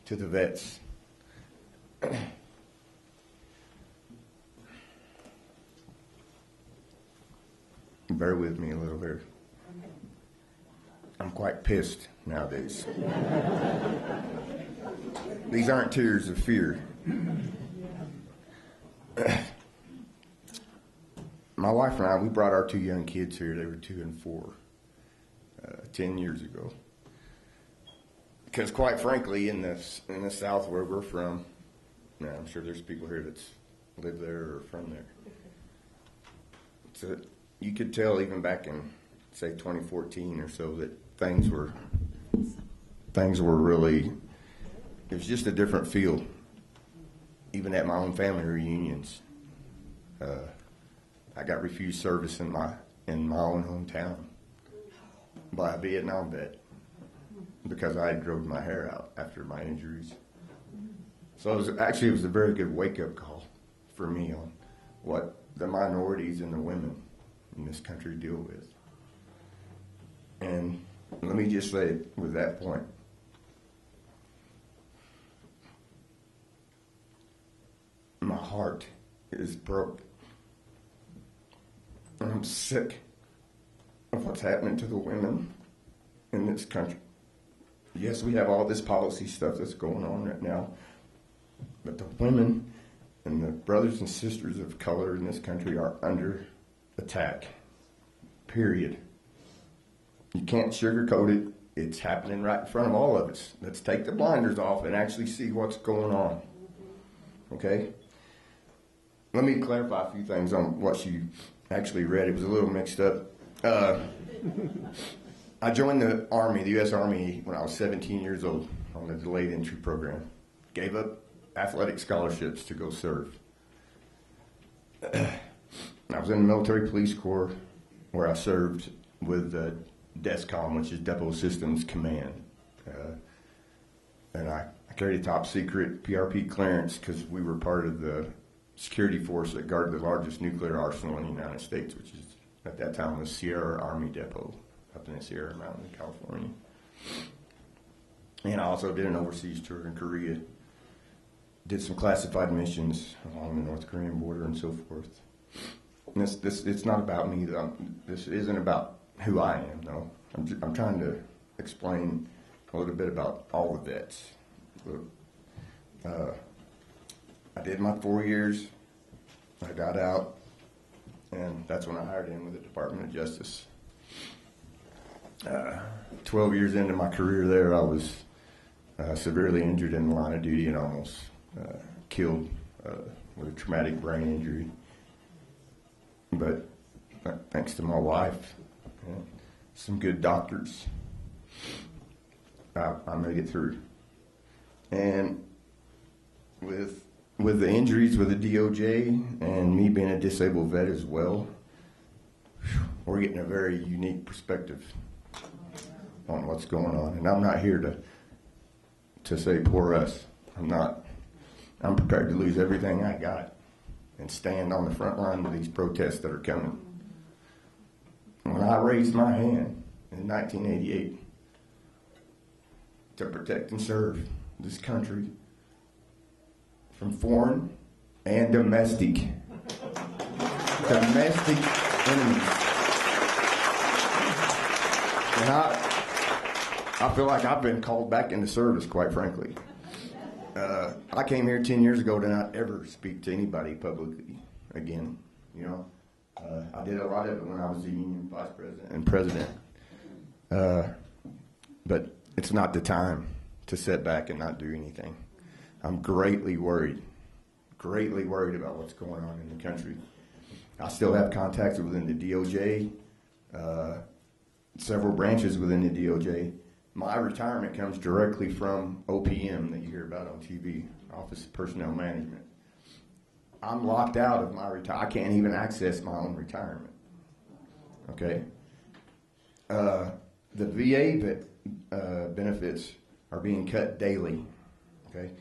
S10: to the vets. Bear with me a little here. I'm quite pissed nowadays. These aren't tears of fear. My wife and I, we brought our two young kids here. They were 2 and 4, 10 years ago. Because quite frankly, in the South where we're from, now I'm sure there's people here that live there or from there. So you could tell even back in, say, 2014 or so that things were really, it was just a different feel. Even at my own family reunions, I got refused service in my own hometown by a Vietnam vet because I had grown my hair out after my injuries. So it was a very good wake-up call for me on what the minorities and the women in this country deal with. And let me just say with that point, my heart is broke. I'm sick of what's happening to the women in this country. Yes, we have all this policy stuff that's going on right now, but the women and the brothers and sisters of color in this country are under attack, period. You can't sugarcoat it. It's happening right in front of all of us. Let's take the blinders off and actually see what's going on, okay? Let me clarify a few things on what you actually read. It was a little mixed up. I joined the Army, the U.S. Army, when I was 17 years old on the delayed entry program. Gave up athletic scholarships to go serve. I was in the Military Police Corps, where I served with DESCOM, which is Depot Systems Command. And I carried a top secret PRP clearance because we were part of the security force that guarded the largest nuclear arsenal in the United States, which is at that time was Sierra Army Depot up in the Sierra Mountains, California. And I also did an overseas tour in Korea, did some classified missions along the North Korean border and so forth. And it's not about me, though. This isn't about who I am, though. I'm trying to explain a little bit about all the vets. I did my 4 years. I got out, and that's when I hired in with the Department of Justice. 12 years into my career there, I was severely injured in the line of duty and almost killed with a traumatic brain injury. But thanks to my wife and some good doctors, I made it through. And with the injuries with the DOJ and me being a disabled vet as well, we're getting a very unique perspective on what's going on. And I'm not here to say poor us. I'm prepared to lose everything I got and stand on the front line with these protests that are coming. When I raised my hand in 1988 to protect and serve this country from foreign and domestic enemies. And I feel like I've been called back into service, quite frankly. I came here 10 years ago to not ever speak to anybody publicly again. You know, I did a lot of it when I was the union vice president and president. But it's not the time to sit back and not do anything. I'm greatly worried about what's going on in the country. I still have contacts within the DOJ, several branches within the DOJ. My retirement comes directly from OPM that you hear about on TV, Office of Personnel Management. I'm locked out of my retirement. I can't even access my own retirement. Okay? The VA benefits are being cut daily. Okay?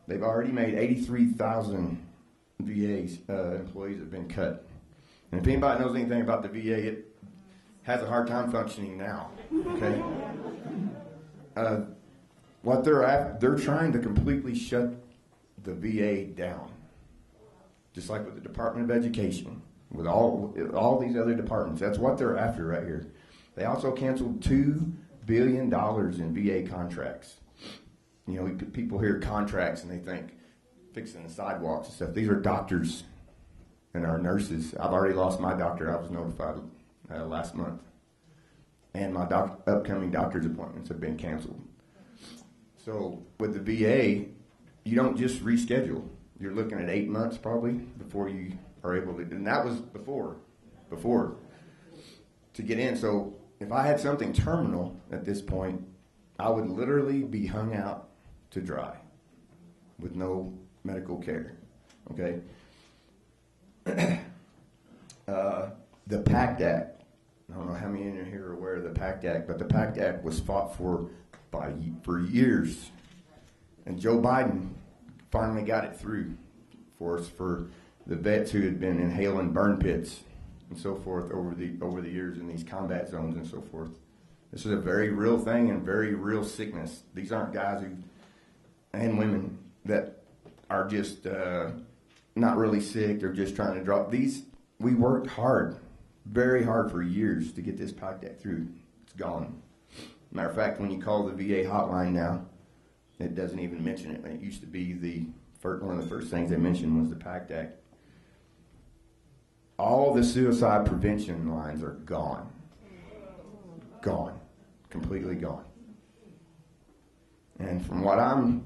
S10: They've already made 83,000 VAs, employees have been cut. And if anybody knows anything about the VA, it has a hard time functioning now. Okay? What they're trying to completely shut the VA down. Just like with the Department of Education, with all these other departments. That's what they're after right here. They also canceled $2 billion in VA contracts. You know, people hear contracts and they think fixing the sidewalks and stuff. These are doctors and our nurses. I've already lost my doctor. I was notified last month. And my upcoming doctor's appointments have been canceled. So with the VA, you don't just reschedule. You're looking at 8 months probably before you are able to, and that was before to get in. So if I had something terminal at this point, I would literally be hung out to dry with no medical care. Okay? The PACT Act. I don't know how many in here are aware of the PACT Act, but the PACT Act was fought for years. And Joe Biden finally got it through for us, for the vets who had been inhaling burn pits and so forth over the years in these combat zones and so forth. This is a very real thing and very real sickness. These aren't guys and women that are just not really sick. They're just trying to drop these. We worked hard, very hard for years to get this PACT Act through. It's gone. Matter of fact, when you call the VA hotline now, it doesn't even mention it. It used to be one of the first things they mentioned was the PACT Act. All the suicide prevention lines are gone. Gone. Completely gone. And from what I'm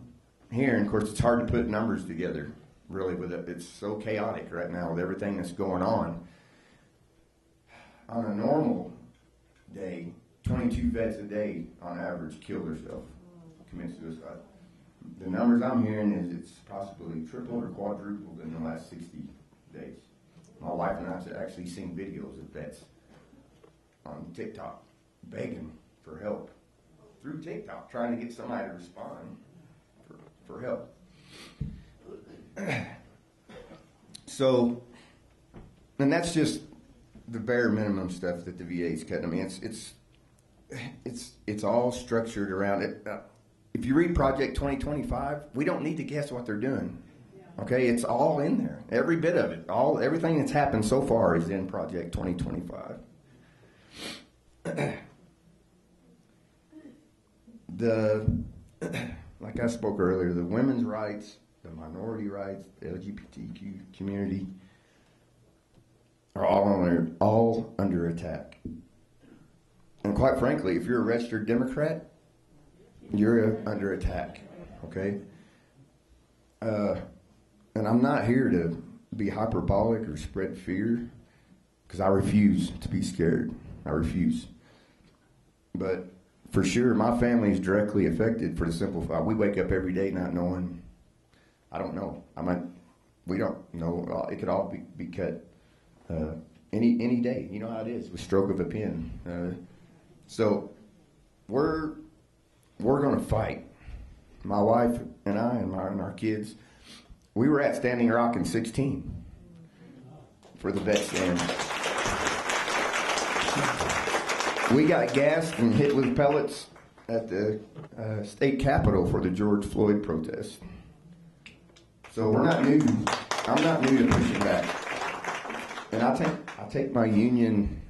S10: hearing, of course, it's hard to put numbers together, really, with it. It's so chaotic right now with everything that's going on. On a normal day, 22 vets a day on average kill themselves, commit suicide. The numbers I'm hearing is it's possibly tripled or quadrupled in the last 60 days. My wife and I have actually seen videos of vets on TikTok begging for help through TikTok, trying to get somebody to respond for help. So, and that's just the bare minimum stuff that the VA's cutting. I mean, it's all structured around it. If you read Project 2025, we don't need to guess what they're doing. Okay, it's all in there. Every bit of it, everything that's happened so far is in Project 2025. Like I spoke earlier, the women's rights, the minority rights, the LGBTQ community are all under attack. And quite frankly, if you're a registered Democrat, you're under attack. Okay? And I'm not here to be hyperbolic or spread fear, because I refuse to be scared. I refuse. But for sure, my family is directly affected for the simple fact we wake up every day not knowing. I don't know. We don't know. It could all be cut any day. You know how it is with stroke of a pen. So we're going to fight. My wife and I and our kids. We were at Standing Rock in 16 for the vet stand. We got gassed and hit with pellets at the state capitol for the George Floyd protest. So we're not new. I'm not new to pushing back. And I take my union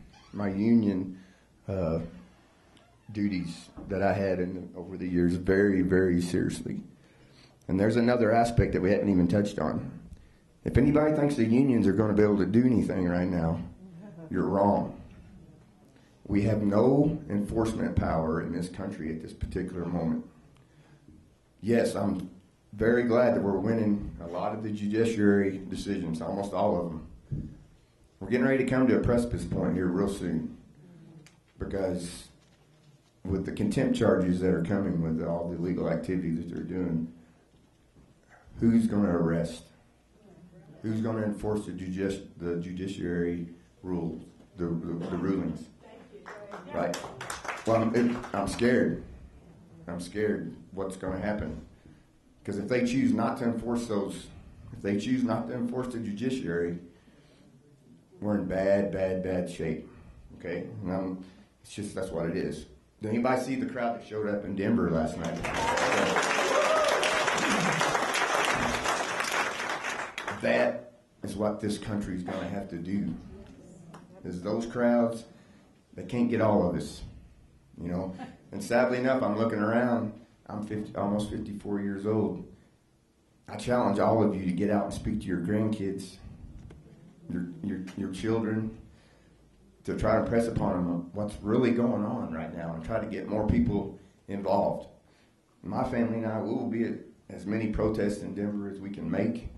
S10: duties that I had over the years very, very seriously. And there's another aspect that we haven't even touched on. If anybody thinks the unions are going to be able to do anything right now, you're wrong. We have no enforcement power in this country at this particular moment. Yes, I'm very glad that we're winning a lot of the judiciary decisions, almost all of them. We're getting ready to come to a precipice point here real soon, because with the contempt charges that are coming with all the illegal activities that they're doing, who's going to arrest? Who's going to enforce the judiciary rules, the rulings? Right. Well, I'm scared. I'm scared what's going to happen. Because if they choose not to enforce the judiciary, we're in bad shape. Okay? And that's what it is. Did anybody see the crowd that showed up in Denver last night? That is what this country is going to have to do. Is those crowds, they can't get all of us, you know. And sadly enough, I'm looking around. I'm almost 54 years old. I challenge all of you to get out and speak to your grandkids, your children, to try to impress upon them what's really going on right now and try to get more people involved. My family and I will be at as many protests in Denver as we can make,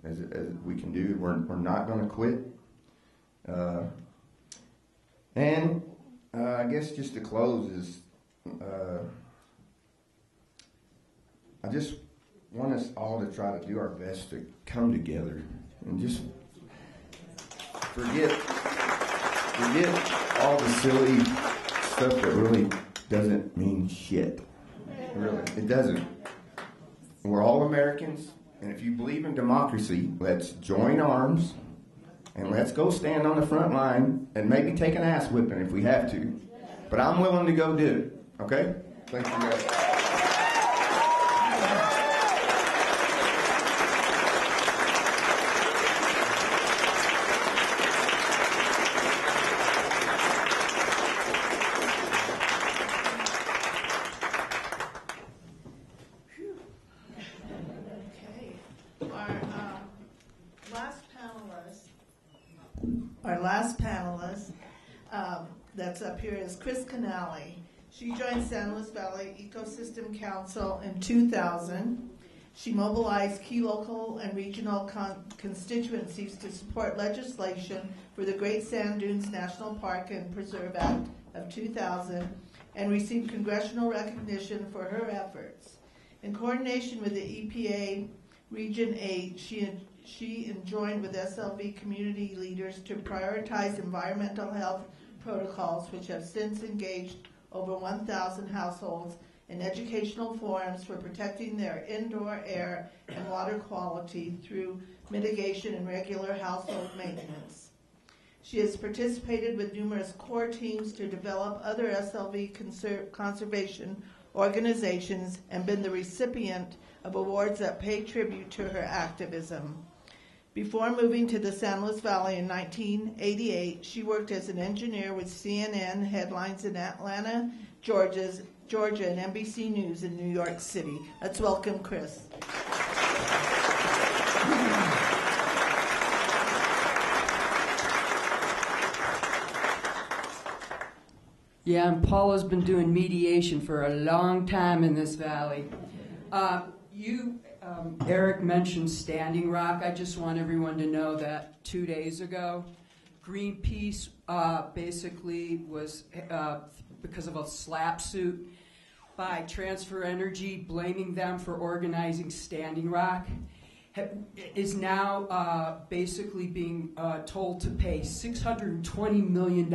S10: as we can do. We're not going to quit. And I guess just to close is, I just want us all to try to do our best to come together and just forget all the silly stuff that really doesn't mean shit. Really, it doesn't. We're all Americans, and if you believe in democracy, let's join arms and let's go stand on the front line and maybe take an ass whipping if we have to. But I'm willing to go do it. Okay? Thank you guys.
S2: Our last panelist that's up here is Kris Canaly. She joined San Luis Valley Ecosystem Council in 2000. She mobilized key local and regional constituencies to support legislation for the Great Sand Dunes National Park and Preserve Act of 2000 and received congressional recognition for her efforts. In coordination with the EPA Region 8, she joined with SLV community leaders to prioritize environmental health protocols, which have since engaged over 1,000 households in educational forums for protecting their indoor air and water quality through mitigation and regular household maintenance. She has participated with numerous core teams to develop other SLV conservation organizations and been the recipient of awards that pay tribute to her activism. Before moving to the San Luis Valley in 1988, she worked as an engineer with CNN headlines in Atlanta, Georgia, and NBC News in New York City. Let's welcome Kris.
S11: Yeah, and Paula's been doing mediation for a long time in this valley. Eric mentioned Standing Rock. I just want everyone to know that 2 days ago, Greenpeace basically was, because of a slap suit by Transfer Energy, blaming them for organizing Standing Rock, is now basically being told to pay $620 million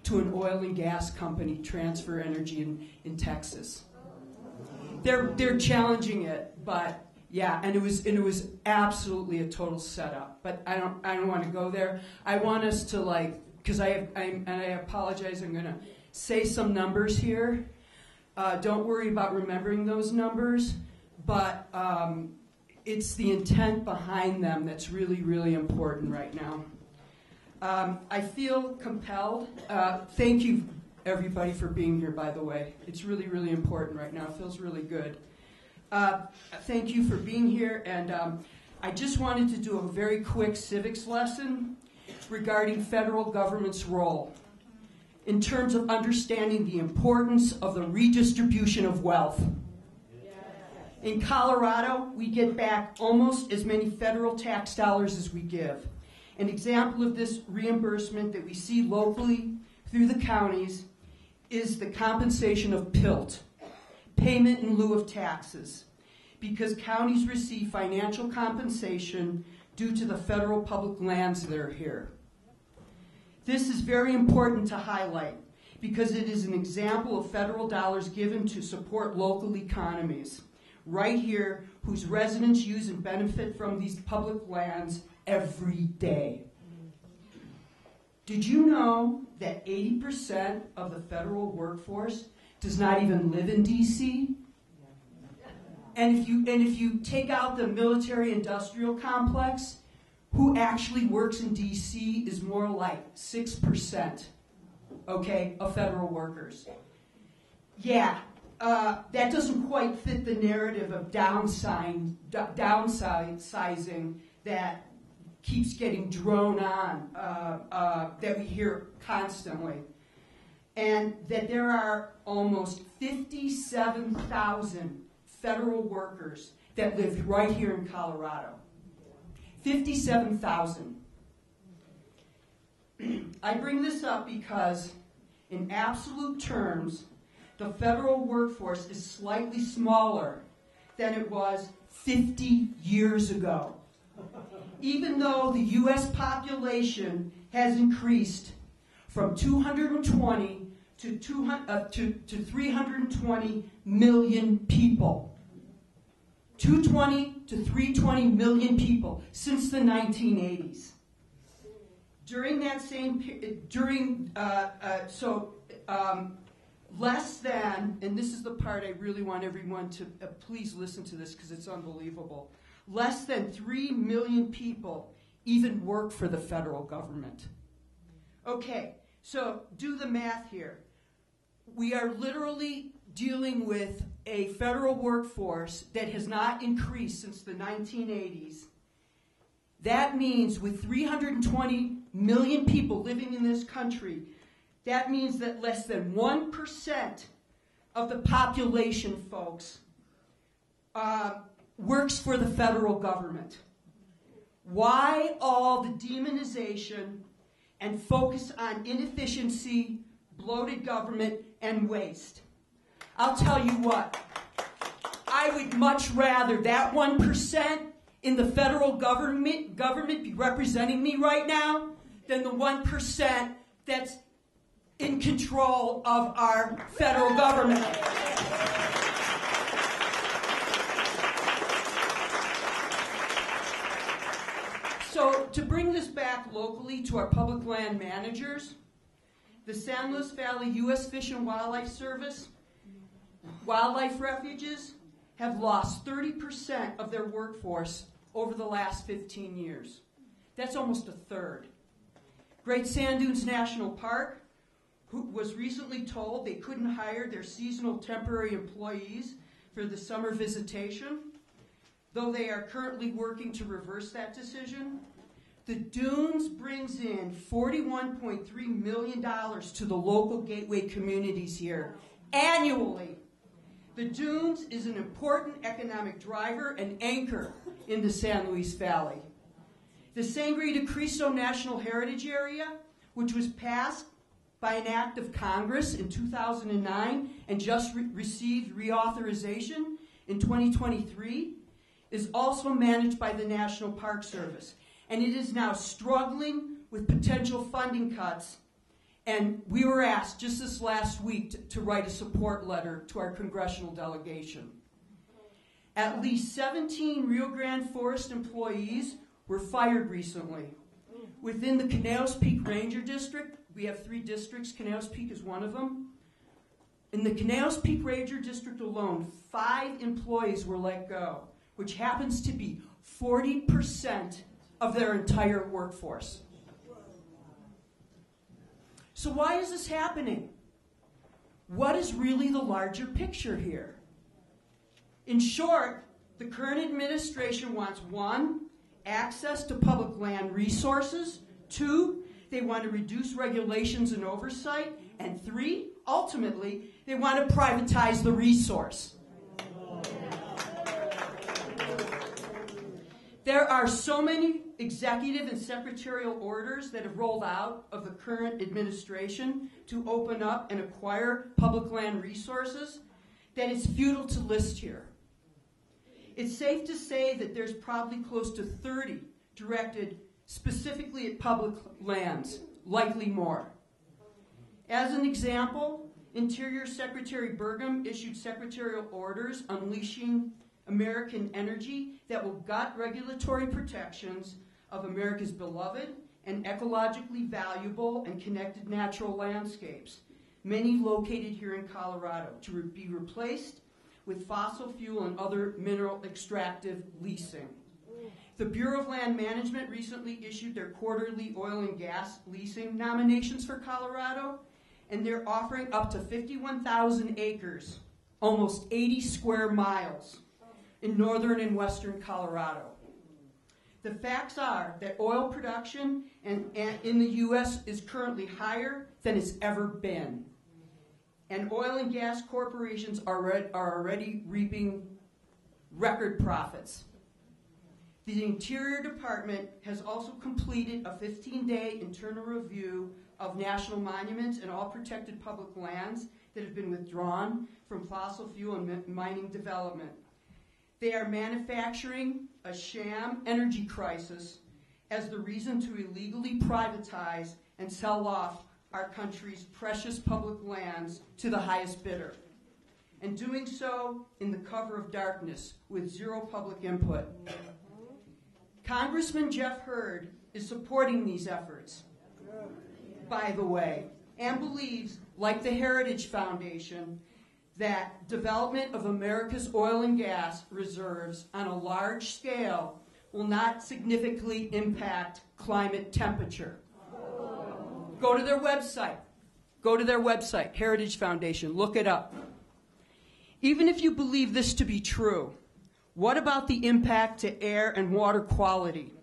S11: to an oil and gas company, Transfer Energy in Texas. They're challenging it, but yeah, and it was absolutely a total setup. But I don't want to go there. I want us to because I apologize. I'm going to say some numbers here. Don't worry about remembering those numbers, but it's the intent behind them that's really, really important right now. I feel compelled. Thank you, everybody, for being here, by the way. It's really, really important right now. It feels really good. Thank you for being here. And I just wanted to do a very quick civics lesson regarding federal government's role in terms of understanding the importance of the redistribution of wealth. In Colorado, we get back almost as many federal tax dollars as we give. An example of this reimbursement that we see locally through the counties is the compensation of PILT, payment in lieu of taxes, because counties receive financial compensation due to the federal public lands that are here. This is very important to highlight because it is an example of federal dollars given to support local economies, right here, whose residents use and benefit from these public lands every day. Did you know that 80% of the federal workforce does not even live in D.C.? And if you take out the military-industrial complex, who actually works in D.C. is more like 6%, okay, of federal workers. Yeah, that doesn't quite fit the narrative of downsizing that keeps getting drone on, that we hear constantly. And that there are almost 57,000 federal workers that live right here in Colorado. 57,000. I bring this up because, in absolute terms, the federal workforce is slightly smaller than it was 50 years ago. Even though the U.S. population has increased from 220 to 320 million people. 220 to 320 million people since the 1980s. During that same period, less than, and this is the part I really want everyone to please listen to this because it's unbelievable. Less than 3 million people even work for the federal government. Okay, so do the math here. We are literally dealing with a federal workforce that has not increased since the 1980s. That means with 320 million people living in this country, that means that less than 1% of the population, folks, works for the federal government. Why all the demonization and focus on inefficiency, bloated government, and waste? I'll tell you what, I would much rather that 1% in the federal government be representing me right now than the 1% that's in control of our federal government. So to bring this back locally to our public land managers, the San Luis Valley U.S. Fish and Wildlife Service wildlife refuges have lost 30% of their workforce over the last 15 years. That's almost a third. Great Sand Dunes National Park, who was recently told they couldn't hire their seasonal temporary employees for the summer visitation, though they are currently working to reverse that decision. The Dunes brings in $41.3 million to the local gateway communities here annually. The Dunes is an important economic driver and anchor in the San Luis Valley. The Sangre de Cristo National Heritage Area, which was passed by an act of Congress in 2009 and just received reauthorization in 2023, is also managed by the National Park Service. And it is now struggling with potential funding cuts. And we were asked just this last week to write a support letter to our congressional delegation. At least 17 Rio Grande Forest employees were fired recently. Within the Canales Peak Ranger District, we have 3 districts, Canales Peak is one of them. In the Canales Peak Ranger District alone, 5 employees were let go, which happens to be 40% of their entire workforce. So why is this happening? What is really the larger picture here? In short, the current administration wants 1, access to public land resources, 2, they want to reduce regulations and oversight, and 3, ultimately, they want to privatize the resource. There are so many executive and secretarial orders that have rolled out of the current administration to open up and acquire public land resources that it's futile to list here. It's safe to say that there's probably close to 30 directed specifically at public lands, likely more. As an example, Interior Secretary Burgum issued secretarial orders unleashing American energy that will gut regulatory protections of America's beloved and ecologically valuable and connected natural landscapes, many located here in Colorado, to be replaced with fossil fuel and other mineral extractive leasing. The Bureau of Land Management recently issued their quarterly oil and gas leasing nominations for Colorado, and they're offering up to 51,000 acres, almost 80 square miles, in northern and western Colorado. The facts are that oil production in the U.S. is currently higher than it's ever been. And oil and gas corporations are already reaping record profits. The Interior Department has also completed a 15-day internal review of national monuments and all protected public lands that have been withdrawn from fossil fuel and mining development. They are manufacturing a sham energy crisis as the reason to illegally privatize and sell off our country's precious public lands to the highest bidder, and doing so in the cover of darkness with zero public input. Congressman Jeff Hurd is supporting these efforts, by the way, and believes, like the Heritage Foundation, that development of America's oil and gas reserves on a large scale will not significantly impact climate temperature. Go to their website. Go to their website, Heritage Foundation. Look it up. Even if you believe this to be true, what about the impact to air and water quality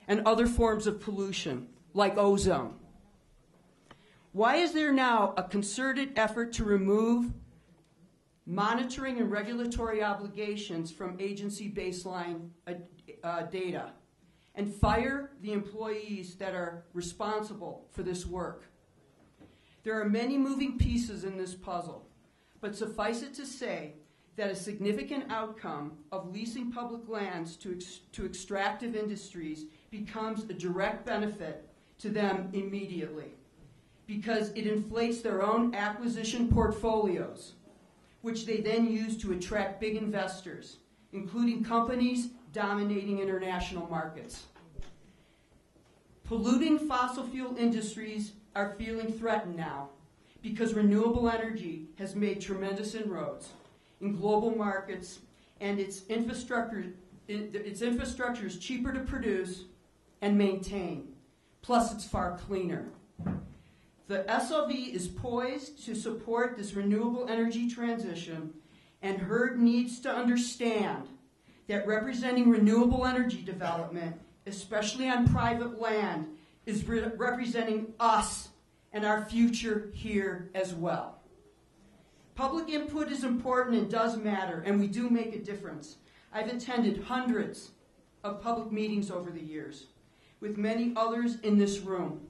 S11: and other forms of pollution, like ozone? Why is there now a concerted effort to remove monitoring and regulatory obligations from agency baseline data and fire the employees that are responsible for this work? There are many moving pieces in this puzzle, but suffice it to say that a significant outcome of leasing public lands to extractive industries becomes a direct benefit to them immediately, because it inflates their own acquisition portfolios, which they then use to attract big investors, including companies dominating international markets. Polluting fossil fuel industries are feeling threatened now because renewable energy has made tremendous inroads in global markets, and its infrastructure is cheaper to produce and maintain. Plus, it's far cleaner. The SOV is poised to support this renewable energy transition, and Hurd needs to understand that representing renewable energy development, especially on private land, is representing us and our future here as well. Public input is important and does matter, and we do make a difference. I've attended hundreds of public meetings over the years, with many others in this room.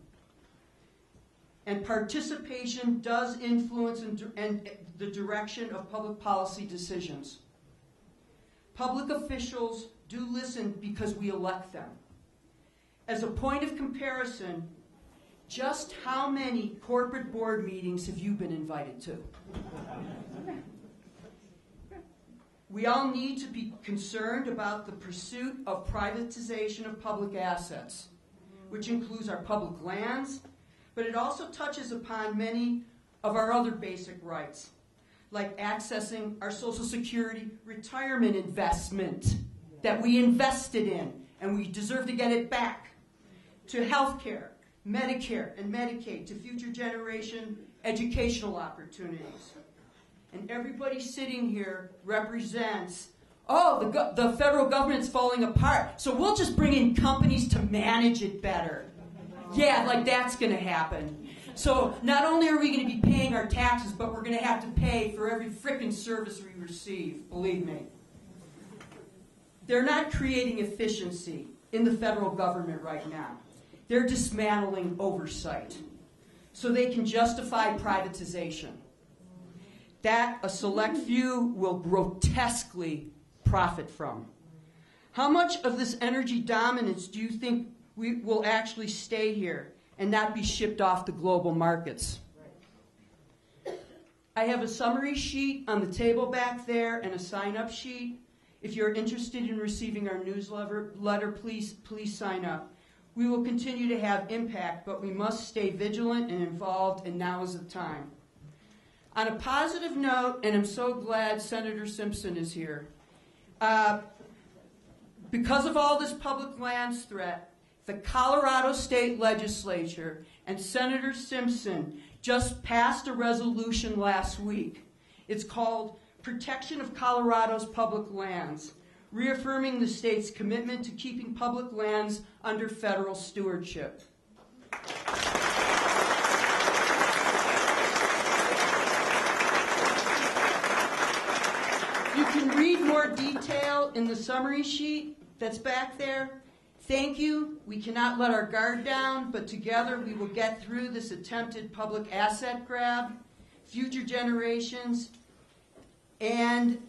S11: And participation does influence and the direction of public policy decisions. Public officials do listen because we elect them. As a point of comparison, just how many corporate board meetings have you been invited to? We all need to be concerned about the pursuit of privatization of public assets, which includes our public lands, but it also touches upon many of our other basic rights, like accessing our Social Security retirement investment that we invested in, and we deserve to get it back, to health care, Medicare and Medicaid, to future generation educational opportunities. And everybody sitting here represents, the federal government's falling apart, so we'll just bring in companies to manage it better. Yeah, like that's going to happen. So not only are we going to be paying our taxes, but we're going to have to pay for every frickin' service we receive, believe me. They're not creating efficiency in the federal government right now. They're dismantling oversight so they can justify privatization. That a select few will grotesquely profit from. How much of this energy dominance do you think we will actually stay here and not be shipped off to global markets? I have a summary sheet on the table back there and a sign-up sheet. If you're interested in receiving our newsletter, please sign up. We will continue to have impact, but we must stay vigilant and involved, and now is the time. On a positive note, and I'm so glad Senator Simpson is here, because of all this public lands threat, the Colorado State Legislature and Senator Simpson just passed a resolution last week. It's called Protection of Colorado's Public Lands, reaffirming the state's commitment to keeping public lands under federal stewardship. You can read more detail in the summary sheet that's back there. Thank you. We cannot let our guard down, but together we will get through this attempted public asset grab. Future generations and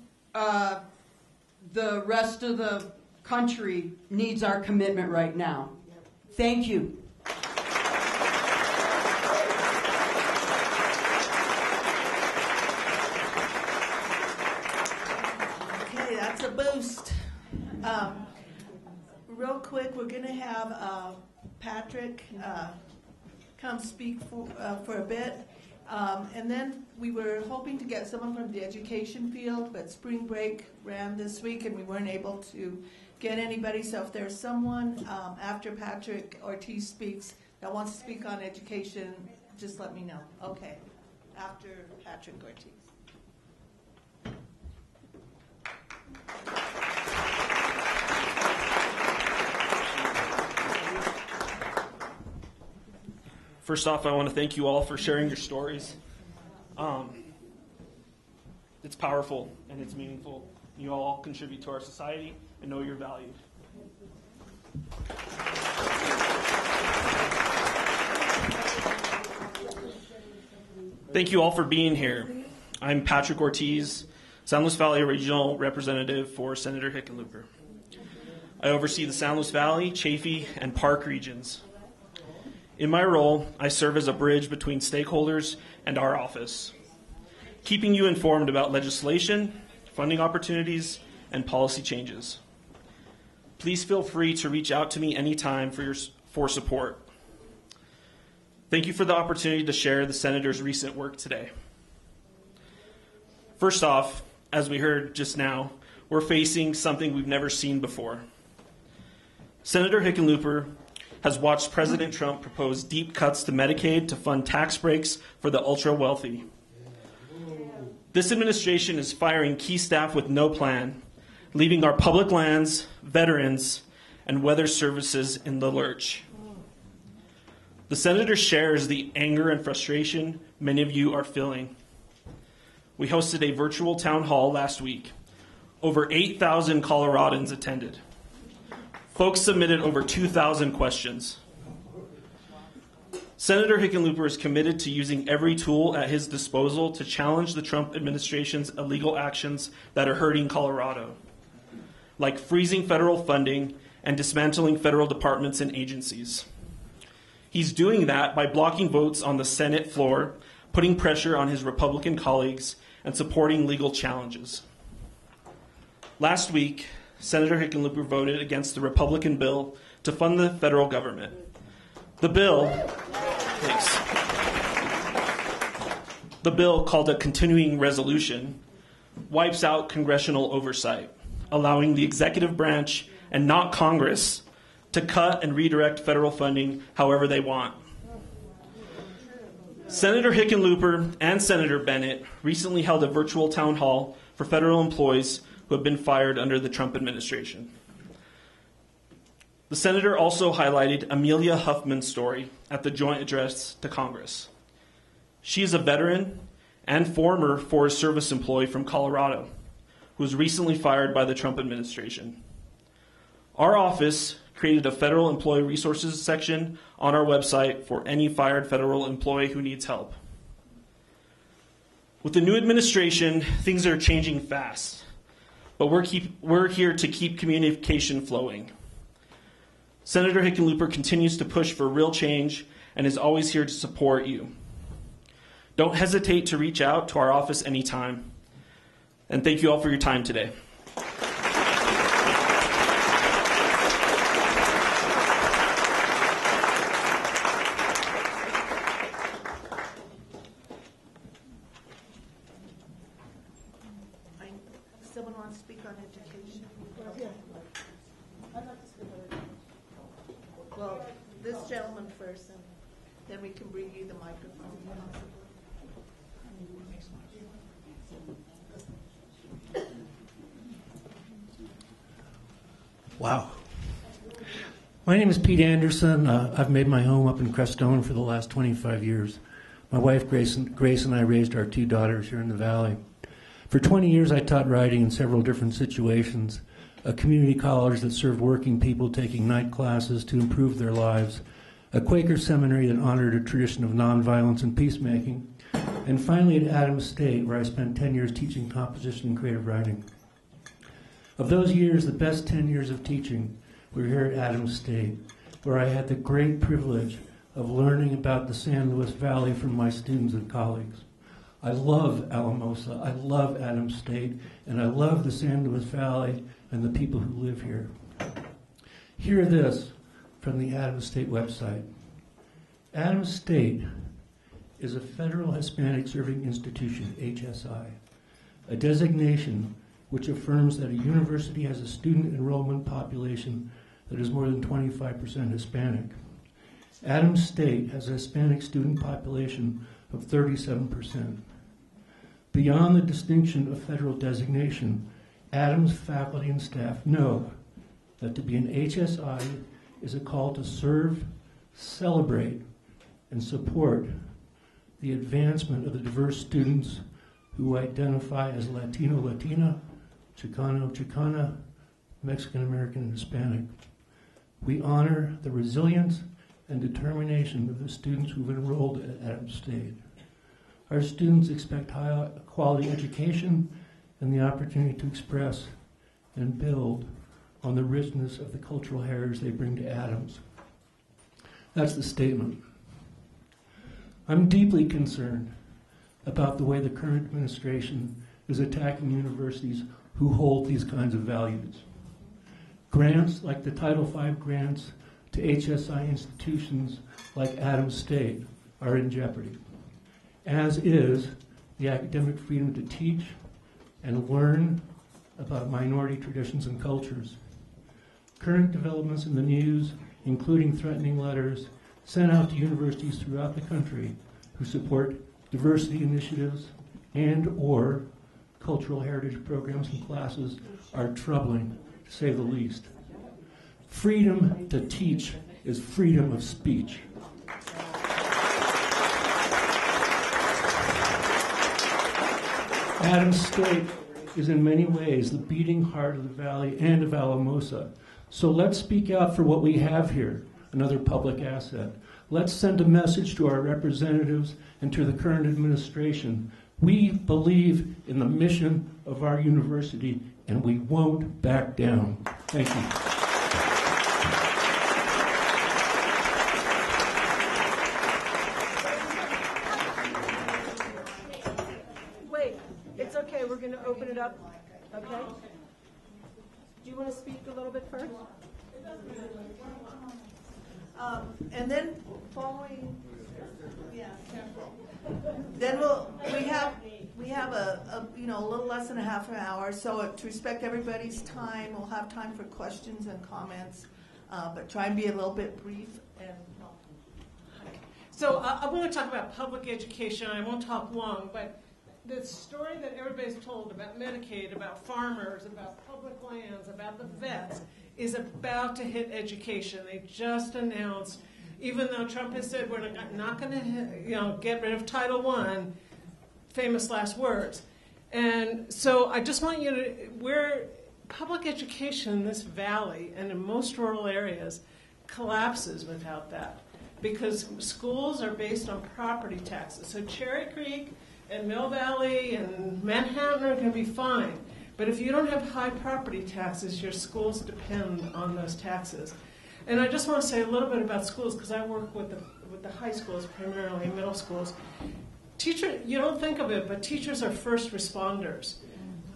S11: the rest of the country needs our commitment right now. Thank you.
S2: Okay, that's a boost. Real quick, we're going to have Patrick come speak for a bit. And then we were hoping to get someone from the education field, but spring break ran this week and we weren't able to get anybody. So if there's someone after Patrick Ortiz speaks that wants to speak on education, just let me know. Okay, after Patrick Ortiz.
S12: First off, I want to thank you all for sharing your stories. It's powerful and it's meaningful. You all contribute to our society and know you're valued. Thank you all for being here. I'm Patrick Ortiz. San Luis Valley Regional Representative for Senator Hickenlooper. I oversee the San Luis Valley, Chaffee, and Park regions. In my role, I serve as a bridge between stakeholders and our office, keeping you informed about legislation, funding opportunities, and policy changes. Please feel free to reach out to me anytime for support. Thank you for the opportunity to share the Senator's recent work today. First off, as we heard just now, we're facing something we've never seen before. Senator Hickenlooper has watched President Trump propose deep cuts to Medicaid to fund tax breaks for the ultra-wealthy. This administration is firing key staff with no plan, leaving our public lands, veterans, and weather services in the lurch. The Senator shares the anger and frustration many of you are feeling. We hosted a virtual town hall last week. Over 8,000 Coloradans attended. Folks submitted over 2,000 questions. Senator Hickenlooper is committed to using every tool at his disposal to challenge the Trump administration's illegal actions that are hurting Colorado, like freezing federal funding and dismantling federal departments and agencies. He's doing that by blocking votes on the Senate floor, putting pressure on his Republican colleagues, and supporting legal challenges. Last week, Senator Hickenlooper voted against the Republican bill to fund the federal government. The bill, called a continuing resolution, wipes out congressional oversight, allowing the executive branch and not Congress to cut and redirect federal funding however they want. Senator Hickenlooper and Senator Bennett recently held a virtual town hall for federal employees who have been fired under the Trump administration. The senator also highlighted Amelia Huffman's story at the joint address to Congress. She is a veteran and former Forest Service employee from Colorado who was recently fired by the Trump administration. Our office created a federal employee resources section on our website for any fired federal employee who needs help. With the new administration, things are changing fast, but we're here to keep communication flowing. Senator Hickenlooper continues to push for real change and is always here to support you. Don't hesitate to reach out to our office anytime. And thank you all for your time today.
S2: Someone wants to speak on education?
S6: I'd like to speak on it.
S2: Well, this gentleman first, and then we can bring you the microphone.
S13: Wow. My name is Pete Anderson. I've made my home up in Crestone for the last 25 years. My wife, Grace, and I raised our 2 daughters here in the valley. For 20 years, I taught writing in several different situations, a community college that served working people taking night classes to improve their lives, a Quaker seminary that honored a tradition of nonviolence and peacemaking, and finally at Adams State, where I spent 10 years teaching composition and creative writing. Of those years, the best 10 years of teaching were here at Adams State, where I had the great privilege of learning about the San Luis Valley from my students and colleagues. I love Alamosa, I love Adams State, and I love the San Luis Valley and the people who live here. Hear this from the Adams State website. Adams State is a federal Hispanic serving institution, HSI, a designation which affirms that a university has a student enrollment population that is more than 25% Hispanic. Adams State has a Hispanic student population of 37%. Beyond the distinction of federal designation, Adams faculty and staff know that to be an HSI is a call to serve, celebrate, and support the advancement of the diverse students who identify as Latino, Latina, Chicano, Chicana, Mexican American, and Hispanic. We honor the resilience and determination of the students who've enrolled at Adams State. Our students expect high quality education and the opportunity to express and build on the richness of the cultural heritage they bring to Adams. That's the statement. I'm deeply concerned about the way the current administration is attacking universities who hold these kinds of values. Grants like the Title V grants to HSI institutions like Adams State are in jeopardy, as is the academic freedom to teach and learn about minority traditions and cultures. Current developments in the news, including threatening letters sent out to universities throughout the country who support diversity initiatives and or cultural heritage programs and classes, are troubling, to say the least. Freedom to teach is freedom of speech. Adams State is in many ways the beating heart of the Valley and of Alamosa. So let's speak out for what we have here, another public asset. Let's send a message to our representatives and to the current administration. We believe in the mission of our university, and we won't back down. Thank you.
S6: Wait, it's okay. We're going to open it up. Okay? Do you want to speak a little bit first?
S2: And then following, yeah. Then we have a little less than a half an hour. So to respect everybody's time, we'll have time for questions and comments, but try and be a little bit brief. And
S14: so I want to talk about public education. I won't talk long, but the story that everybody's told about Medicaid, about farmers, about public lands, about the vets is about to hit education. They just announced, even though Trump has said we're not going to get rid of Title I, famous last words. And so I just want you to, where public education in this valley and in most rural areas collapses without that, because schools are based on property taxes. So Cherry Creek and Mill Valley and Manhattan are going to be fine. But if you don't have high property taxes, your schools depend on those taxes. And I just want to say a little bit about schools, because I work with the high schools, primarily middle schools. You don't think of it, but teachers are first responders.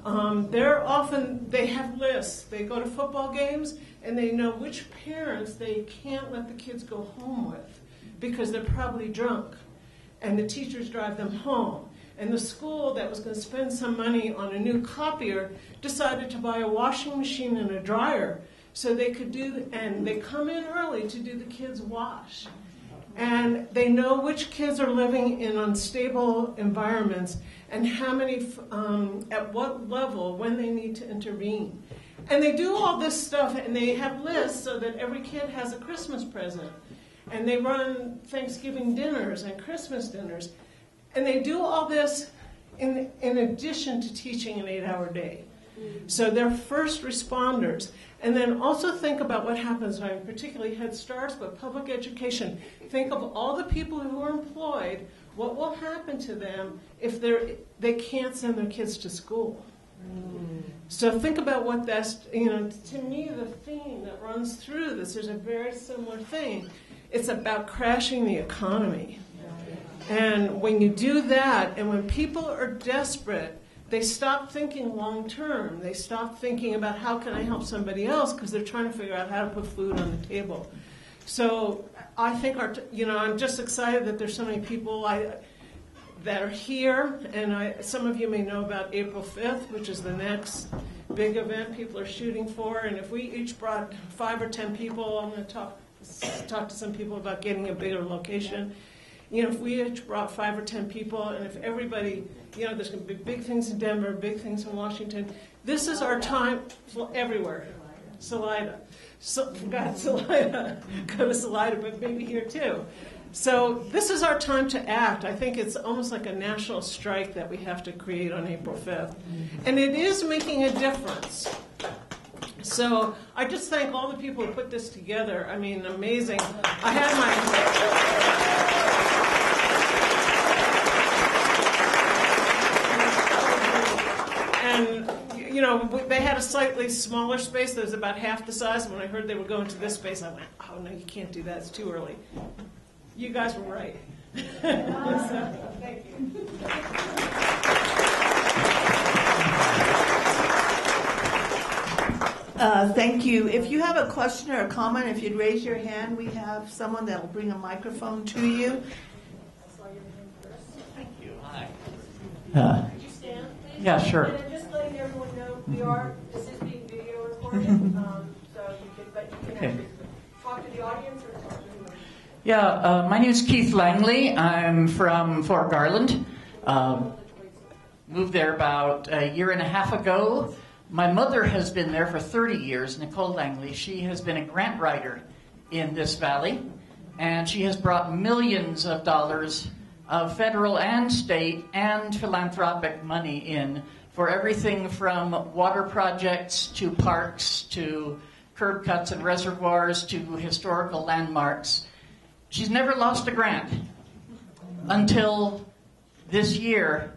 S14: They have lists. They go to football games, and they know which parents they can't let the kids go home with because they're probably drunk. And the teachers drive them home. And the school that was going to spend some money on a new copier decided to buy a washing machine and a dryer so they could and they come in early to do the kids' wash. And they know which kids are living in unstable environments and how many, at what level, when they need to intervene. And they do all this stuff, and they have lists so that every kid has a Christmas present. And they run Thanksgiving dinners and Christmas dinners. And they do all this in addition to teaching an 8-hour day. So they're first responders. And then also think about what happens, particularly Head Starts, but public education. Think of all the people who are employed, what will happen to them if they can't send their kids to school. So think about what that's, to me, the theme that runs through this, there's a very similar thing. It's about crashing the economy. And when you do that, and when people are desperate, they stop thinking long term. They stop thinking about how can I help somebody else, because they're trying to figure out how to put food on the table. So I think I'm just excited that there's so many people that are here, and some of you may know about April 5th, which is the next big event people are shooting for. And if we each brought 5 or 10 people, I'm going to talk to some people about getting a bigger location. If we each brought 5 or 10 people, and if everybody, there's going to be big things in Denver, big things in Washington. This is our time everywhere. Salida. Salida. Go to Salida, but maybe here too. So this is our time to act. I think it's almost like a national strike that we have to create on April 5th. And it is making a difference. So I just thank all the people who put this together. I mean, amazing. I had and they had a slightly smaller space that was about half the size. And when I heard they were going to this space, I went, oh, no, you can't do that. It's too early. You guys were right. So, thank you.
S2: Thank you. If you have a question or a comment, if you'd raise your hand, we have someone that will bring a microphone to you.
S15: Thank you. Hi.
S6: Could you stand, please?
S15: Yeah, sure.
S6: And I'm just letting everyone know this is being video recorded, so you can actually talk to the audience or talk to anyone.
S15: Yeah, my name is Keith Langley. I'm from Fort Garland. Moved there about a year and a half ago. My mother has been there for 30 years, Nicole Langley. She has been a grant writer in this valley, and she has brought millions of dollars of federal and state and philanthropic money in for everything from water projects to parks to curb cuts and reservoirs to historical landmarks. She's never lost a grant until this year.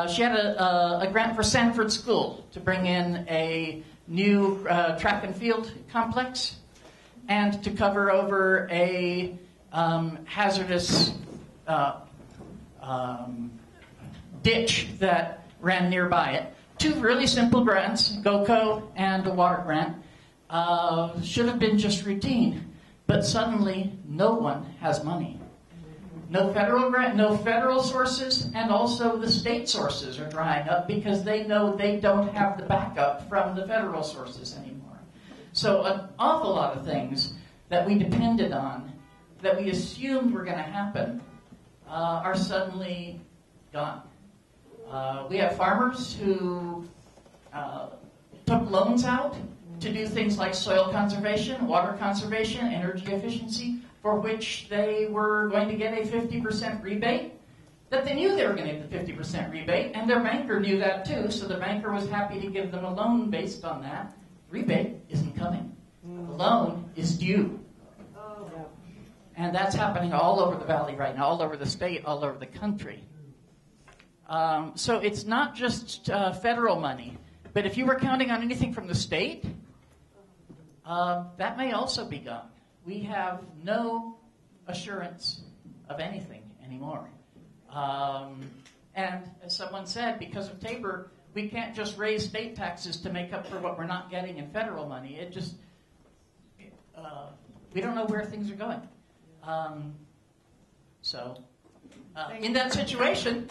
S15: She had a grant for Sanford School to bring in a new track and field complex and to cover over a hazardous ditch that ran nearby it. Two really simple grants, GOCO and a water grant, should have been just routine, but suddenly no one has money. No federal grant, no federal sources, and also the state sources are drying up because they know they don't have the backup from the federal sources anymore. So an awful lot of things that we depended on, that we assumed were going to happen, are suddenly gone. We have farmers who took loans out to do things like soil conservation, water conservation, energy efficiency, for which they were going to get a 50% rebate, that they knew they were going to get the 50% rebate, and their banker knew that too, so the banker was happy to give them a loan based on that. Rebate isn't coming. The loan is due. And that's happening all over the valley right now, all over the state, all over the country. So it's not just federal money, but if you were counting on anything from the state, that may also be gone. We have no assurance of anything anymore. And as someone said, because of Tabor, we can't just raise state taxes to make up for what we're not getting in federal money. We don't know where things are going. In that situation,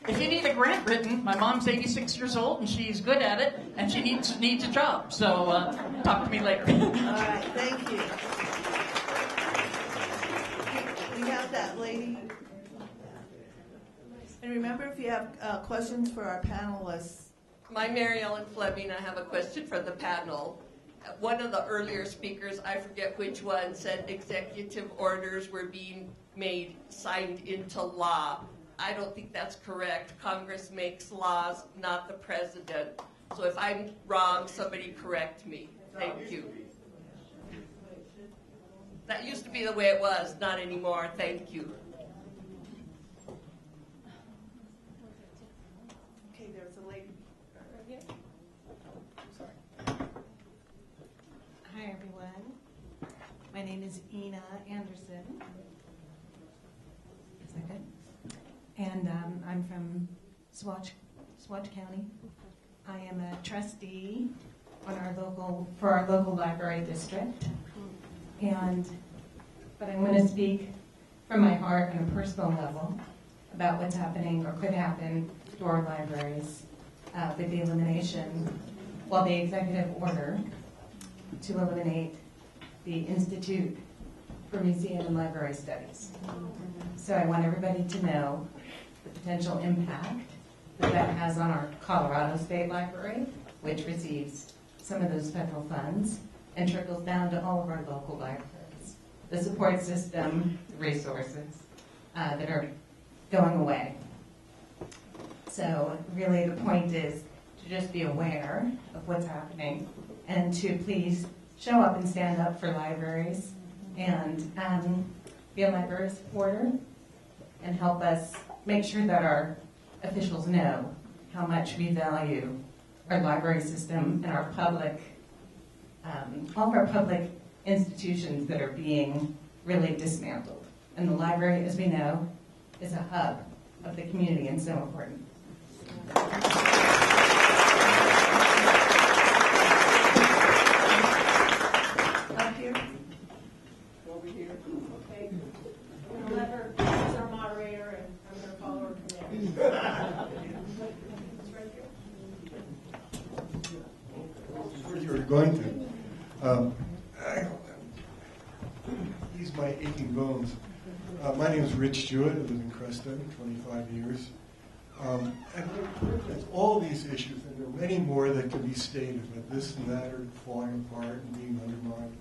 S15: if you need a grant written, my mom's 86 years old and she's good at it, and she needs a job. So talk to me later.
S2: All right, thank you. We have that lady. And remember, if you have questions for our panelists.
S16: I'm Mary Ellen Fleming. I have a question for the panel. One of the earlier speakers, I forget which one, said executive orders were being signed into law. I don't think that's correct. Congress makes laws, not the president. So if I'm wrong, somebody correct me. Thank you. That used to be the way it was, not anymore. Thank you.
S2: Okay, there's a lady.
S17: Hi, everyone. My name is Ina Anderson. Is that good? And I'm from Swatch County. I am a trustee for our local library district. But I'm going to speak from my heart on a personal level about what's happening or could happen to our libraries with the elimination, the executive order to eliminate the Institute for Museum and Library Studies. So I want everybody to know the potential impact that has on our Colorado State Library, which receives some of those federal funds and trickles down to all of our local libraries. The support system, the resources that are going away. So really the point is to just be aware of what's happening and to please show up and stand up for libraries and be a library supporter and help us make sure that our officials know how much we value our library system and our public, all of our public institutions that are being really dismantled. And the library, as we know, is a hub of the community and so important.
S6: Up here? Over here? Okay. I'm gonna let her, she's our moderator, and I'm gonna follow her commands. It's right here.
S18: You're going to. Ease my aching bones. My name is Rich Jewett. I live in Crestone, 25 years. And it's all these issues, and there are many more that can be stated, but this and that are falling apart and being undermined.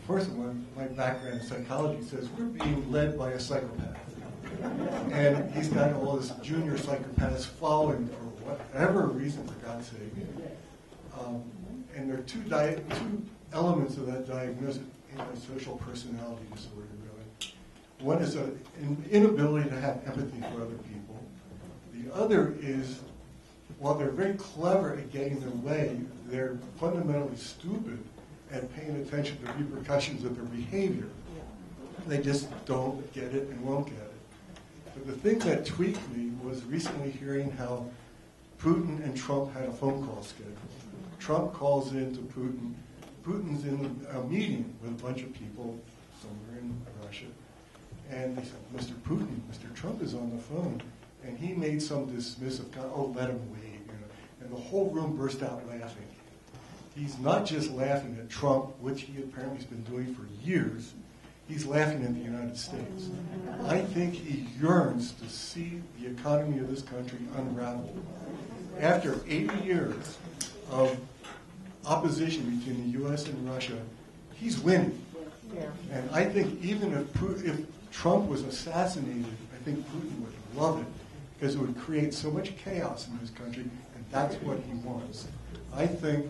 S18: First of all, my background in psychology says we're being led by a psychopath. And he's got all this junior psychopaths following for whatever reason, for God's sake. And there are two elements of that diagnosis: antisocial personality disorder, really. One is an inability to have empathy for other people. The other is, while they're very clever at getting their way, they're fundamentally stupid at paying attention to repercussions of their behavior. They just don't get it and won't get it. But the thing that tweaked me was recently hearing how Putin and Trump had a phone call scheduled. Trump calls in to Putin. Putin's in a meeting with a bunch of people somewhere in Russia. And they said, Mr. Putin, Mr. Trump is on the phone. And he made some dismissive comment, oh, let him wait. And the whole room burst out laughing. He's not just laughing at Trump, which he apparently has been doing for years. He's laughing at the United States. I think he yearns to see the economy of this country unravel. After 80 years of opposition between the U.S. and Russia, he's winning. And I think even if Trump was assassinated, I think Putin would love it, because it would create so much chaos in this country, and that's what he wants. I think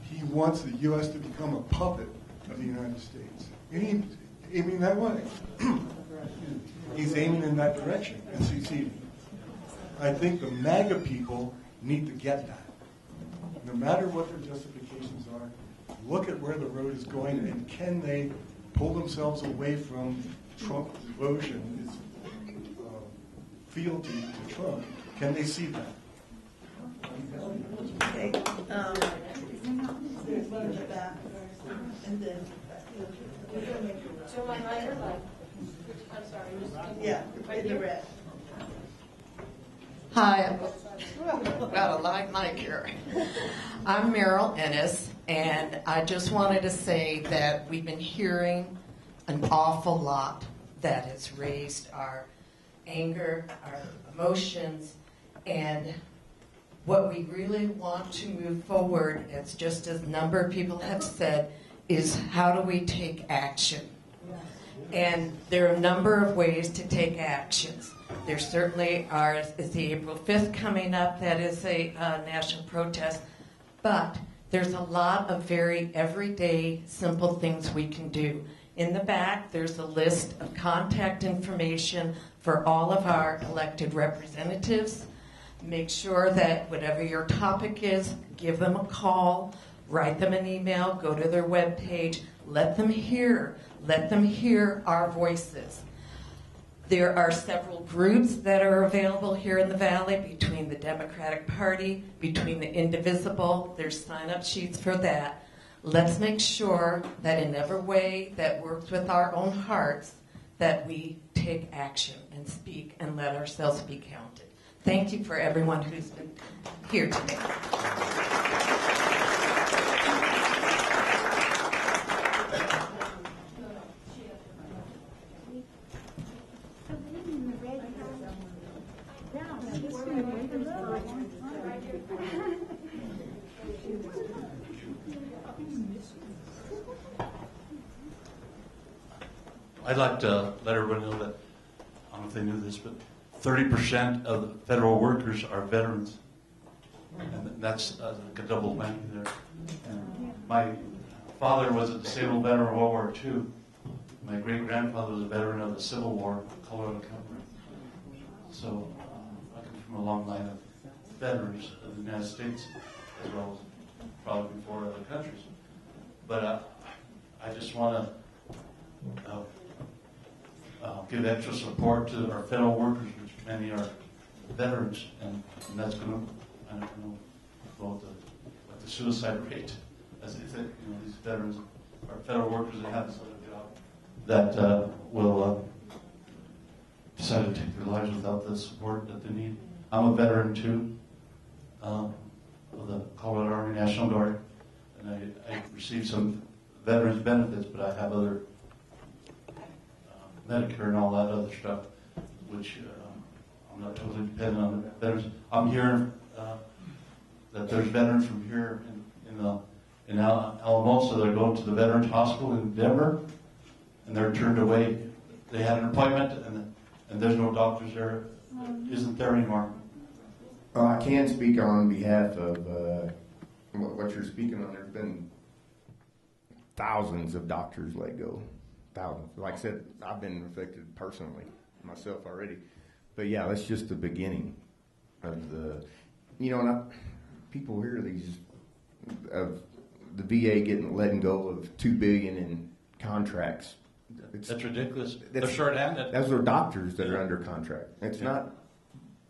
S18: he wants the U.S. to become a puppet of the United States. And he's aiming that way. He's aiming in that direction and succeeding. I think the MAGA people need to get that. No matter what their justifications are, look at where the road is going, and can they pull themselves away from Trump's devotion, his fealty to Trump? Can they see that?
S2: Okay. There's one in the back, and then.
S6: So my lighter, I'm sorry.
S2: Yeah, in the red.
S19: Hi, I've got a light mic here. I'm Meryl Ennis, and I just wanted to say that we've been hearing an awful lot that has raised our anger, our emotions, and what we really want to move forward, as just as a number of people have said, is how do we take action? And there are a number of ways to take actions. There certainly is the April 5th coming up. That is a national protest. But there's a lot of very everyday, simple things we can do. In the back, there's a list of contact information for all of our elected representatives. Make sure that whatever your topic is, give them a call, write them an email, go to their webpage, let them hear our voices. There are several groups that are available here in the Valley between the Democratic Party, between the Indivisible. There's sign-up sheets for that. Let's make sure that in every way that works with our own hearts, that we take action and speak and let ourselves be counted. Thank you for everyone who's been here today.
S20: I'd like to let everyone know that, I don't know if they knew this, but 30% of the federal workers are veterans. And that's a double whammy there. And my father was a disabled veteran of World War II. My great-grandfather was a veteran of the Civil War, Colorado Cavalry. So I come from a long line of veterans of the United States, as well as probably before other countries. But I just want to give extra support to our federal workers, which many are veterans, and that's going to, I don't know about the suicide rate, as they said, these veterans are federal workers that have this other job that will decide to take their lives without the support that they need. I'm a veteran too, of the Colorado Army National Guard, and I received some veterans benefits, but I have other Medicare and all that other stuff, which I'm not totally dependent on the veterans. I'm hearing that there's veterans from here in Alamosa that are going to the Veterans Hospital in Denver, and they're turned away. They had an appointment, and there's no doctors there. Isn't there anymore?
S10: I can speak on behalf of what you're speaking on. There's been thousands of doctors let go. Thousands. Like I said, I've been affected personally myself already. But yeah, that's just the beginning of people hear these of the VA letting go of $2 billion in contracts.
S20: That's ridiculous. They're short-handed.
S10: Those are doctors that are under contract. It's not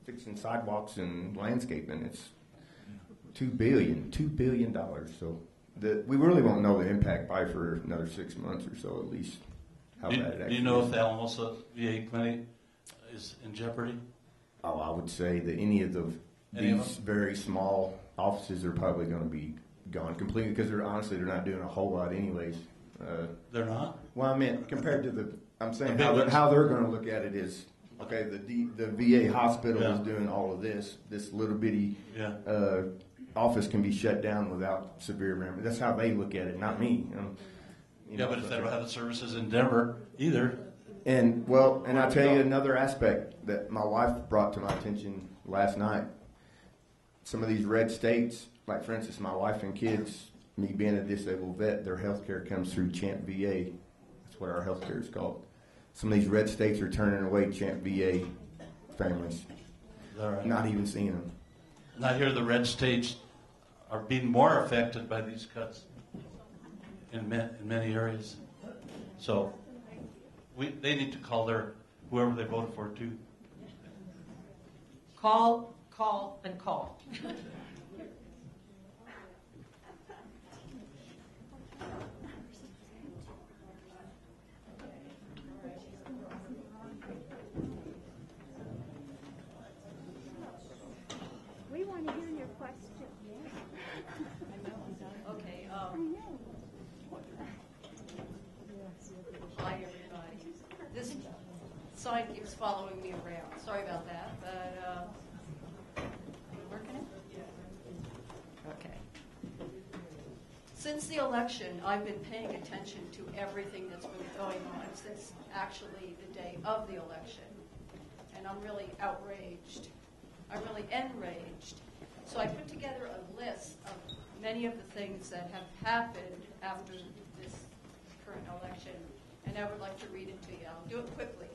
S10: fixing sidewalks and landscaping. It's $2 billion. So we really won't know the impact by for another 6 months or so at least.
S20: Do you know if the Alamosa VA clinic is in jeopardy?
S10: Oh, I would say that these very small offices are probably going to be gone completely because they're not doing a whole lot anyways.
S20: They're not?
S10: Well, I meant compared to I'm saying how they're going to look at it is, okay, the VA hospital is doing all of this. This little bitty office can be shut down without severe remedy. That's how they look at it, not me.
S20: But if they don't have the services in Denver either.
S10: And I tell you another aspect that my wife brought to my attention last night. Some of these red states, like for instance, my wife and kids, me being a disabled vet, their health care comes through Champ VA. That's what our health care is called. Some of these red states are turning away Champ VA families.
S20: Right.
S10: Not even seeing them.
S20: And I hear the red states are being more affected by these cuts in many areas. So they need to call whoever they voted for too.
S6: Call, and call.
S21: We want to hear your question.
S22: Okay. Hi, everybody. This sign keeps following me around. Sorry about that, but working it? Okay. Since the election, I've been paying attention to everything that's been going on since actually the day of the election, and I'm really outraged. I'm really enraged. So I put together a list of many of the things that have happened after this current election, and I would like to read it to you. I'll do it quickly.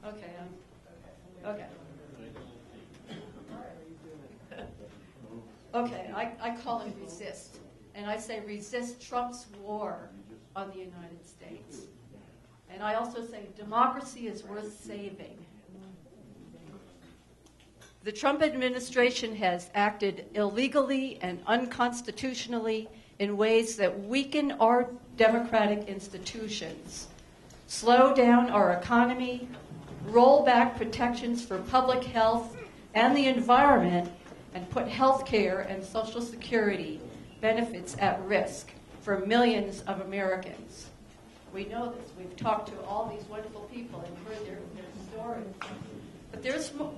S22: Okay. Okay. Okay, I call it resist. And I say resist Trump's war on the United States. And I also say democracy is worth saving. The Trump administration has acted illegally and unconstitutionally in ways that weaken our democratic institutions, slow down our economy, roll back protections for public health and the environment, and put health care and Social Security benefits at risk for millions of Americans. We know this. We've talked to all these wonderful people and heard their stories. But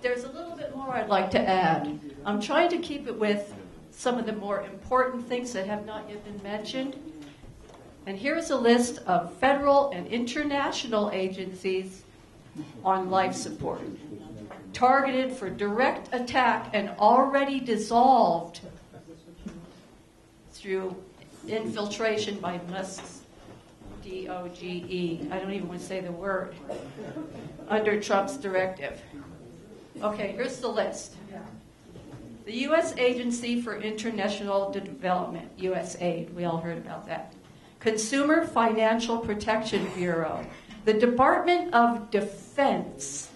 S22: there's a little bit more I'd like to add. I'm trying to keep it with some of the more important things that have not yet been mentioned. And here's a list of federal and international agencies on life support, targeted for direct attack and already dissolved through infiltration by Musk's DOGE. I don't even want to say the word. Under Trump's directive. Okay, here's the list. the U.S. Agency for International Development, USAID, we all heard about that, Consumer Financial Protection Bureau, the Department of Defense,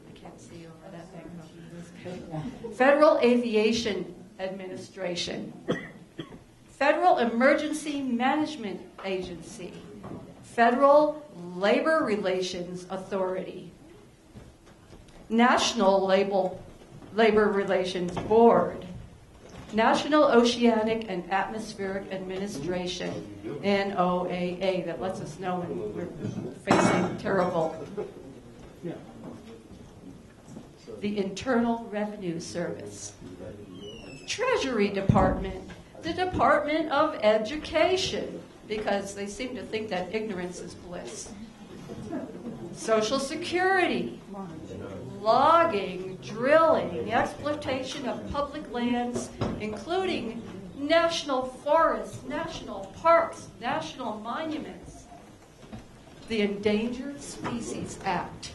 S22: I can't see over that thing, Federal Aviation Administration, Federal Emergency Management Agency, Federal Labor Relations Authority, National Labor Relations Board, National Oceanic and Atmospheric Administration, NOAA, that lets us know when we're facing terrible. The Internal Revenue Service, Treasury Department, the Department of Education, because they seem to think that ignorance is bliss. Social Security, logging, drilling, the exploitation of public lands, including national forests, national parks, national monuments, the Endangered Species Act.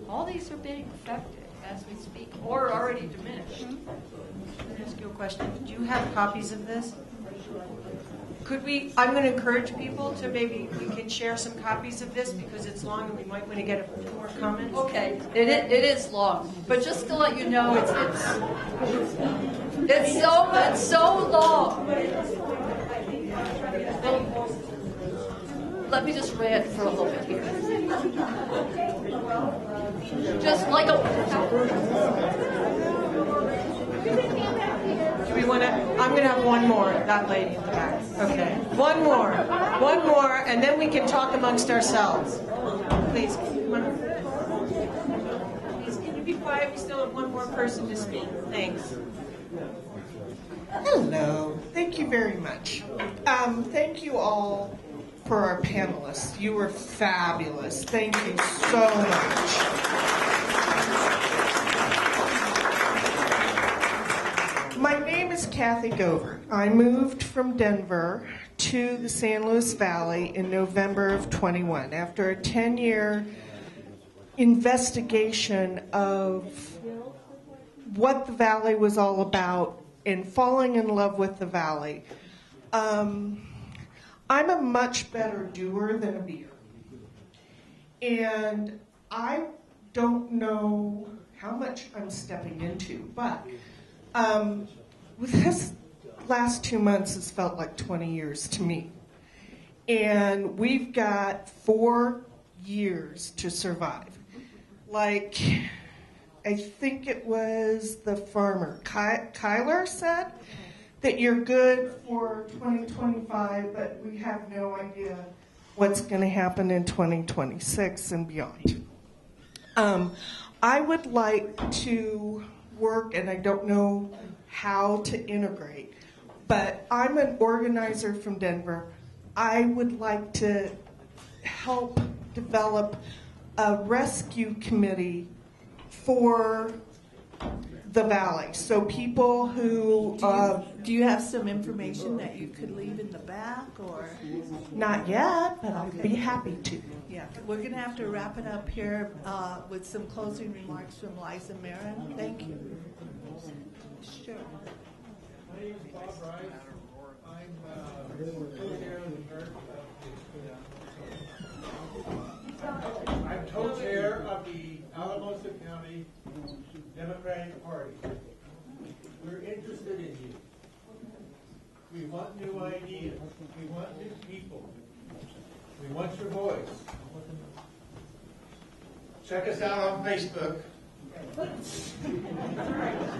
S22: All these are being affected as we speak, or already diminished.
S3: Can I ask you a question? Do you have copies of this? Could we, I'm going to encourage people to maybe we can share some copies of this because it's long and we might want to get a few more comments.
S22: Okay, it is long, but just to let you know, it's so long. Let me just rant for a little bit here. Just like
S3: Do we want to? I'm going to have one more. That lady in the back. Okay, one more, and then we can talk amongst ourselves. Please, come on. Please, can you be quiet? We still have one more person to speak. Thanks.
S2: Hello. Thank you very much. Thank you all for our panelists. You were fabulous. Thank you so much. My name is Cathy O'Neill. I moved from Denver to the San Luis Valley in November of 21 after a 10-year investigation of what the Valley was all about and falling in love with the Valley. I'm a much better doer than a beer. And I don't know how much I'm stepping into, but with this last 2 months has felt like 20 years to me. And we've got 4 years to survive. Like, I think it was the farmer, Kyler said that you're good for 2025, but we have no idea what's going to happen in 2026 and beyond. I would like to work, and I don't know how to integrate, but I'm an organizer from Denver. I would like to help develop a rescue committee for the Valley. So people who...
S1: Do you have some information that you could leave in the back, or?
S2: Not yet, but I'd be happy to.
S1: Yeah, we're going to have to wrap it up here with some closing remarks from Liza Marin. Thank you. Sure.
S4: My name is Bob Rice. I'm co-chair of the Alamosa County Democratic Party. We're interested in you. We want new ideas. We want new people. We want your voice. Check us out on Facebook.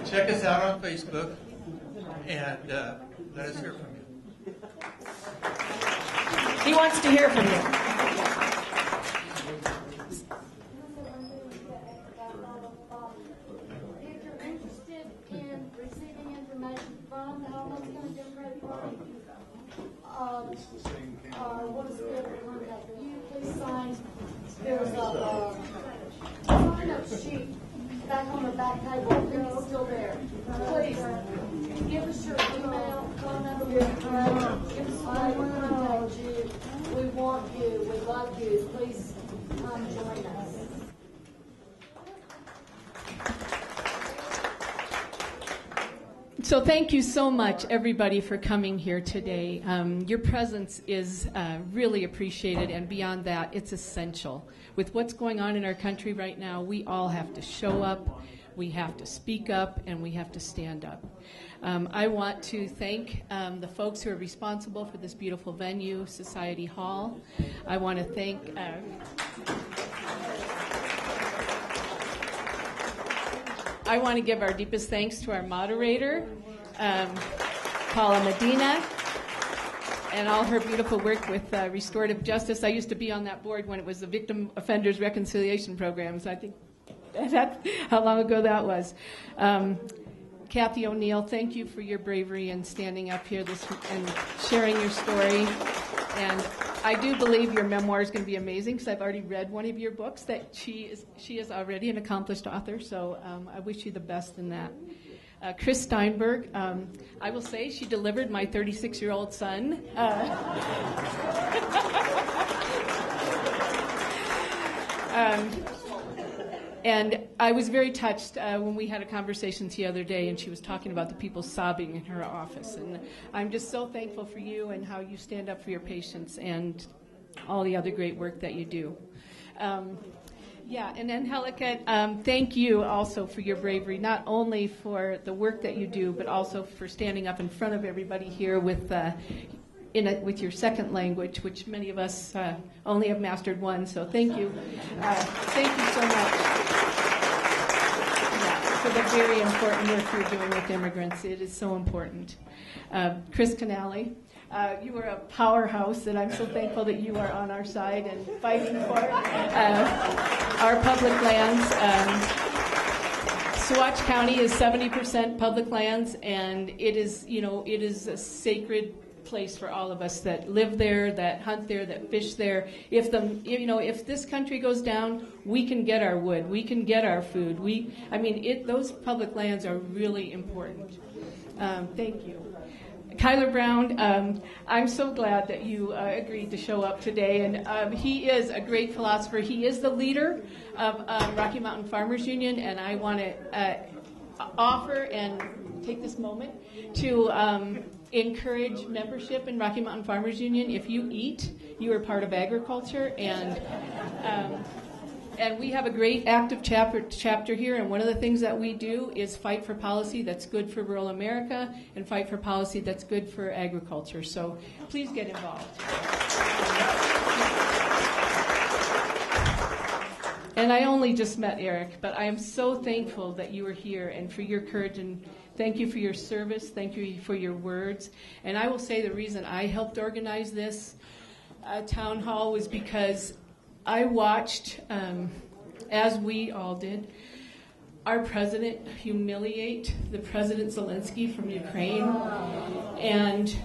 S4: Check us out on Facebook and let us hear from you.
S3: He wants to hear from you.
S23: If you're interested in receiving information from the Alamosa County Democratic Party, what is the contact you? Please sign. There's a sign-up sheet back on the back table. I think it's still there. Please give us your email, phone number, give us a way to contact you. We want you. We love you. Please come join us.
S5: So thank you so much, everybody, for coming here today. Your presence is really appreciated, and beyond that, it's essential. With what's going on in our country right now, we all have to show up, we have to speak up, and we have to stand up. I want to thank the folks who are responsible for this beautiful venue, Society Hall. I want to thank I want to give our deepest thanks to our moderator, Paula Medina, and all her beautiful work with restorative justice. I used to be on that board when it was the Victim Offenders Reconciliation Program, so I think that's how long ago that was. Cathy O'Neill, thank you for your bravery and standing up here and sharing your story. And I do believe your memoir is going to be amazing because I've already read one of your books that she is already an accomplished author, so I wish you the best in that. Kris Steinberg, I will say she delivered my 36-year-old son. And I was very touched when we had a conversation the other day and she was talking about the people sobbing in her office. And I'm just so thankful for you and how you stand up for your patients and all the other great work that you do. And Angelica, thank you also for your bravery, not only for the work that you do, but also for standing up in front of everybody here with your second language, which many of us only have mastered one, so thank you. Thank you so much for the very important work you're doing with immigrants. It is so important. Chris Canaly, you are a powerhouse, and I'm so thankful that you are on our side and fighting for our public lands. Saguache County is 70% public lands, and it is a sacred place for all of us that live there, that hunt there, that fish there. If this country goes down, we can get our wood, we can get our food. Those public lands are really important. Thank you. Kyler Brown, I'm so glad that you agreed to show up today, and he is a great philosopher. He is the leader of Rocky Mountain Farmers Union, and I want to offer and take this moment to encourage membership in Rocky Mountain Farmers Union. If you eat, you are part of agriculture, and we have a great active chapter here, and one of the things that we do is fight for policy that's good for rural America and fight for policy that's good for agriculture. So please get involved. And I only just met Eric, but I am so thankful that you are here and for your courage, and thank you for your service. Thank you for your words. And I will say the reason I helped organize this town hall was because I watched, as we all did, our president humiliate the President Zelensky from Ukraine, and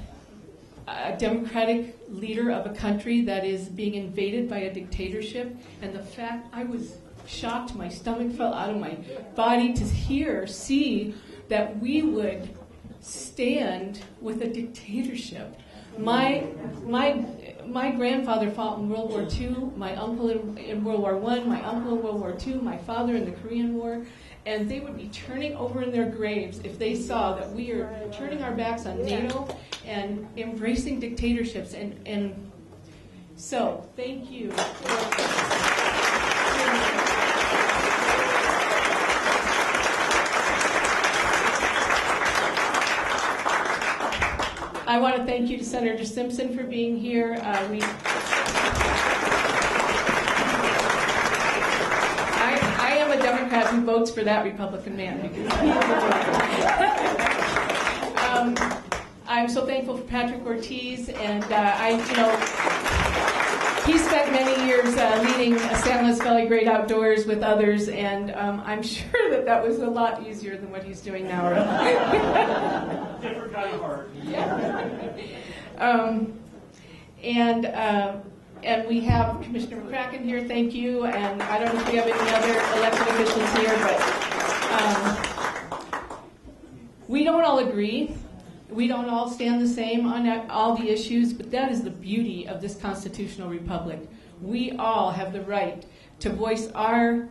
S5: a democratic leader of a country that is being invaded by a dictatorship. And the fact, I was shocked, my stomach fell out of my body to see that we would stand with a dictatorship. My grandfather fought in World War II, my uncle in World War I, my uncle in World War II, my father in the Korean War, and they would be turning over in their graves if they saw that we are turning our backs on NATO and embracing dictatorships. And so, thank you. I want to thank you to Senator Simpson for being here. I am a Democrat who votes for that Republican man because he is a Democrat. I'm so thankful for Patrick Ortiz, and he spent many years leading San Luis Valley Great Outdoors with others, and I'm sure that was a lot easier than what he's doing now.
S12: Different kind of hard.
S5: Yeah. And we have Commissioner McCracken here. Thank you. And I don't know if we have any other elected officials here, but we don't all agree. We don't all stand the same on all the issues, but that is the beauty of this constitutional republic. We all have the right to voice our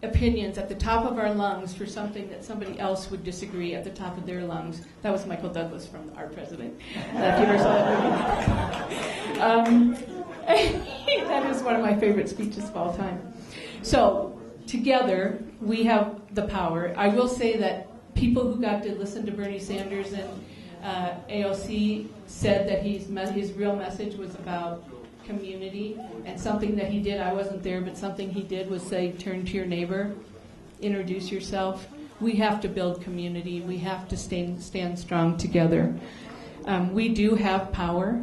S5: opinions at the top of our lungs for something that somebody else would disagree at the top of their lungs. That was Michael Douglas from our president. If you ever saw that movie. That is one of my favorite speeches of all time. So together we have the power. I will say that people who got to listen to Bernie Sanders and AOC said that his real message was about community, and something that he did, I wasn't there, but something he did was say, turn to your neighbor, introduce yourself. We have to build community. We have to stand strong together. We do have power.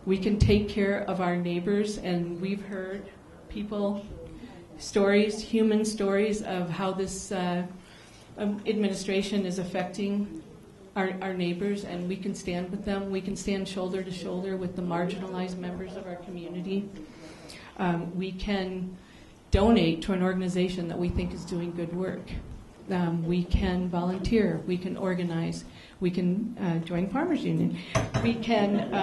S5: We can take care of our neighbors, and we've heard stories, human stories of how this administration is affecting our neighbors, and we can stand with them. We can stand shoulder to shoulder with the marginalized members of our community. We can donate to an organization that we think is doing good work. We can volunteer. We can organize. We can join Farmers Union. We can,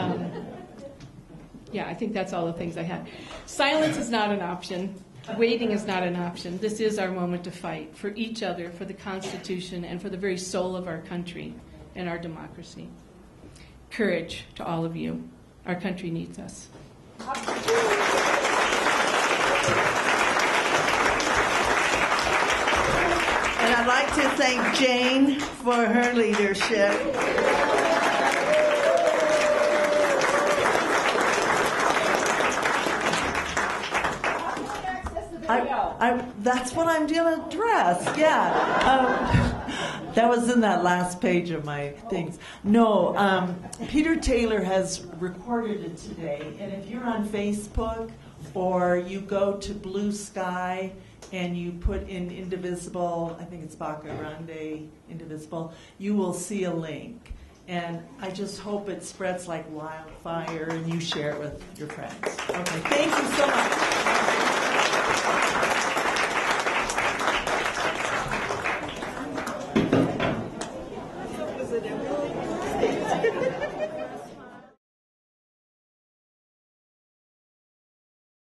S5: I think that's all the things I had. Silence is not an option. Waiting is not an option. This is our moment to fight for each other, for the Constitution, and for the very soul of our country and our democracy. Courage to all of you. Our country needs us.
S2: And I'd like to thank Jane for her leadership. That's what I'm going to address, that was in that last page of my things. No, Peter Taylor has recorded it today, and if you're on Facebook or you go to Blue Sky and you put in Indivisible, I think it's Baca Grande Indivisible, you will see a link. And I just hope it spreads like wildfire and you share it with your friends. Okay, thank you so much.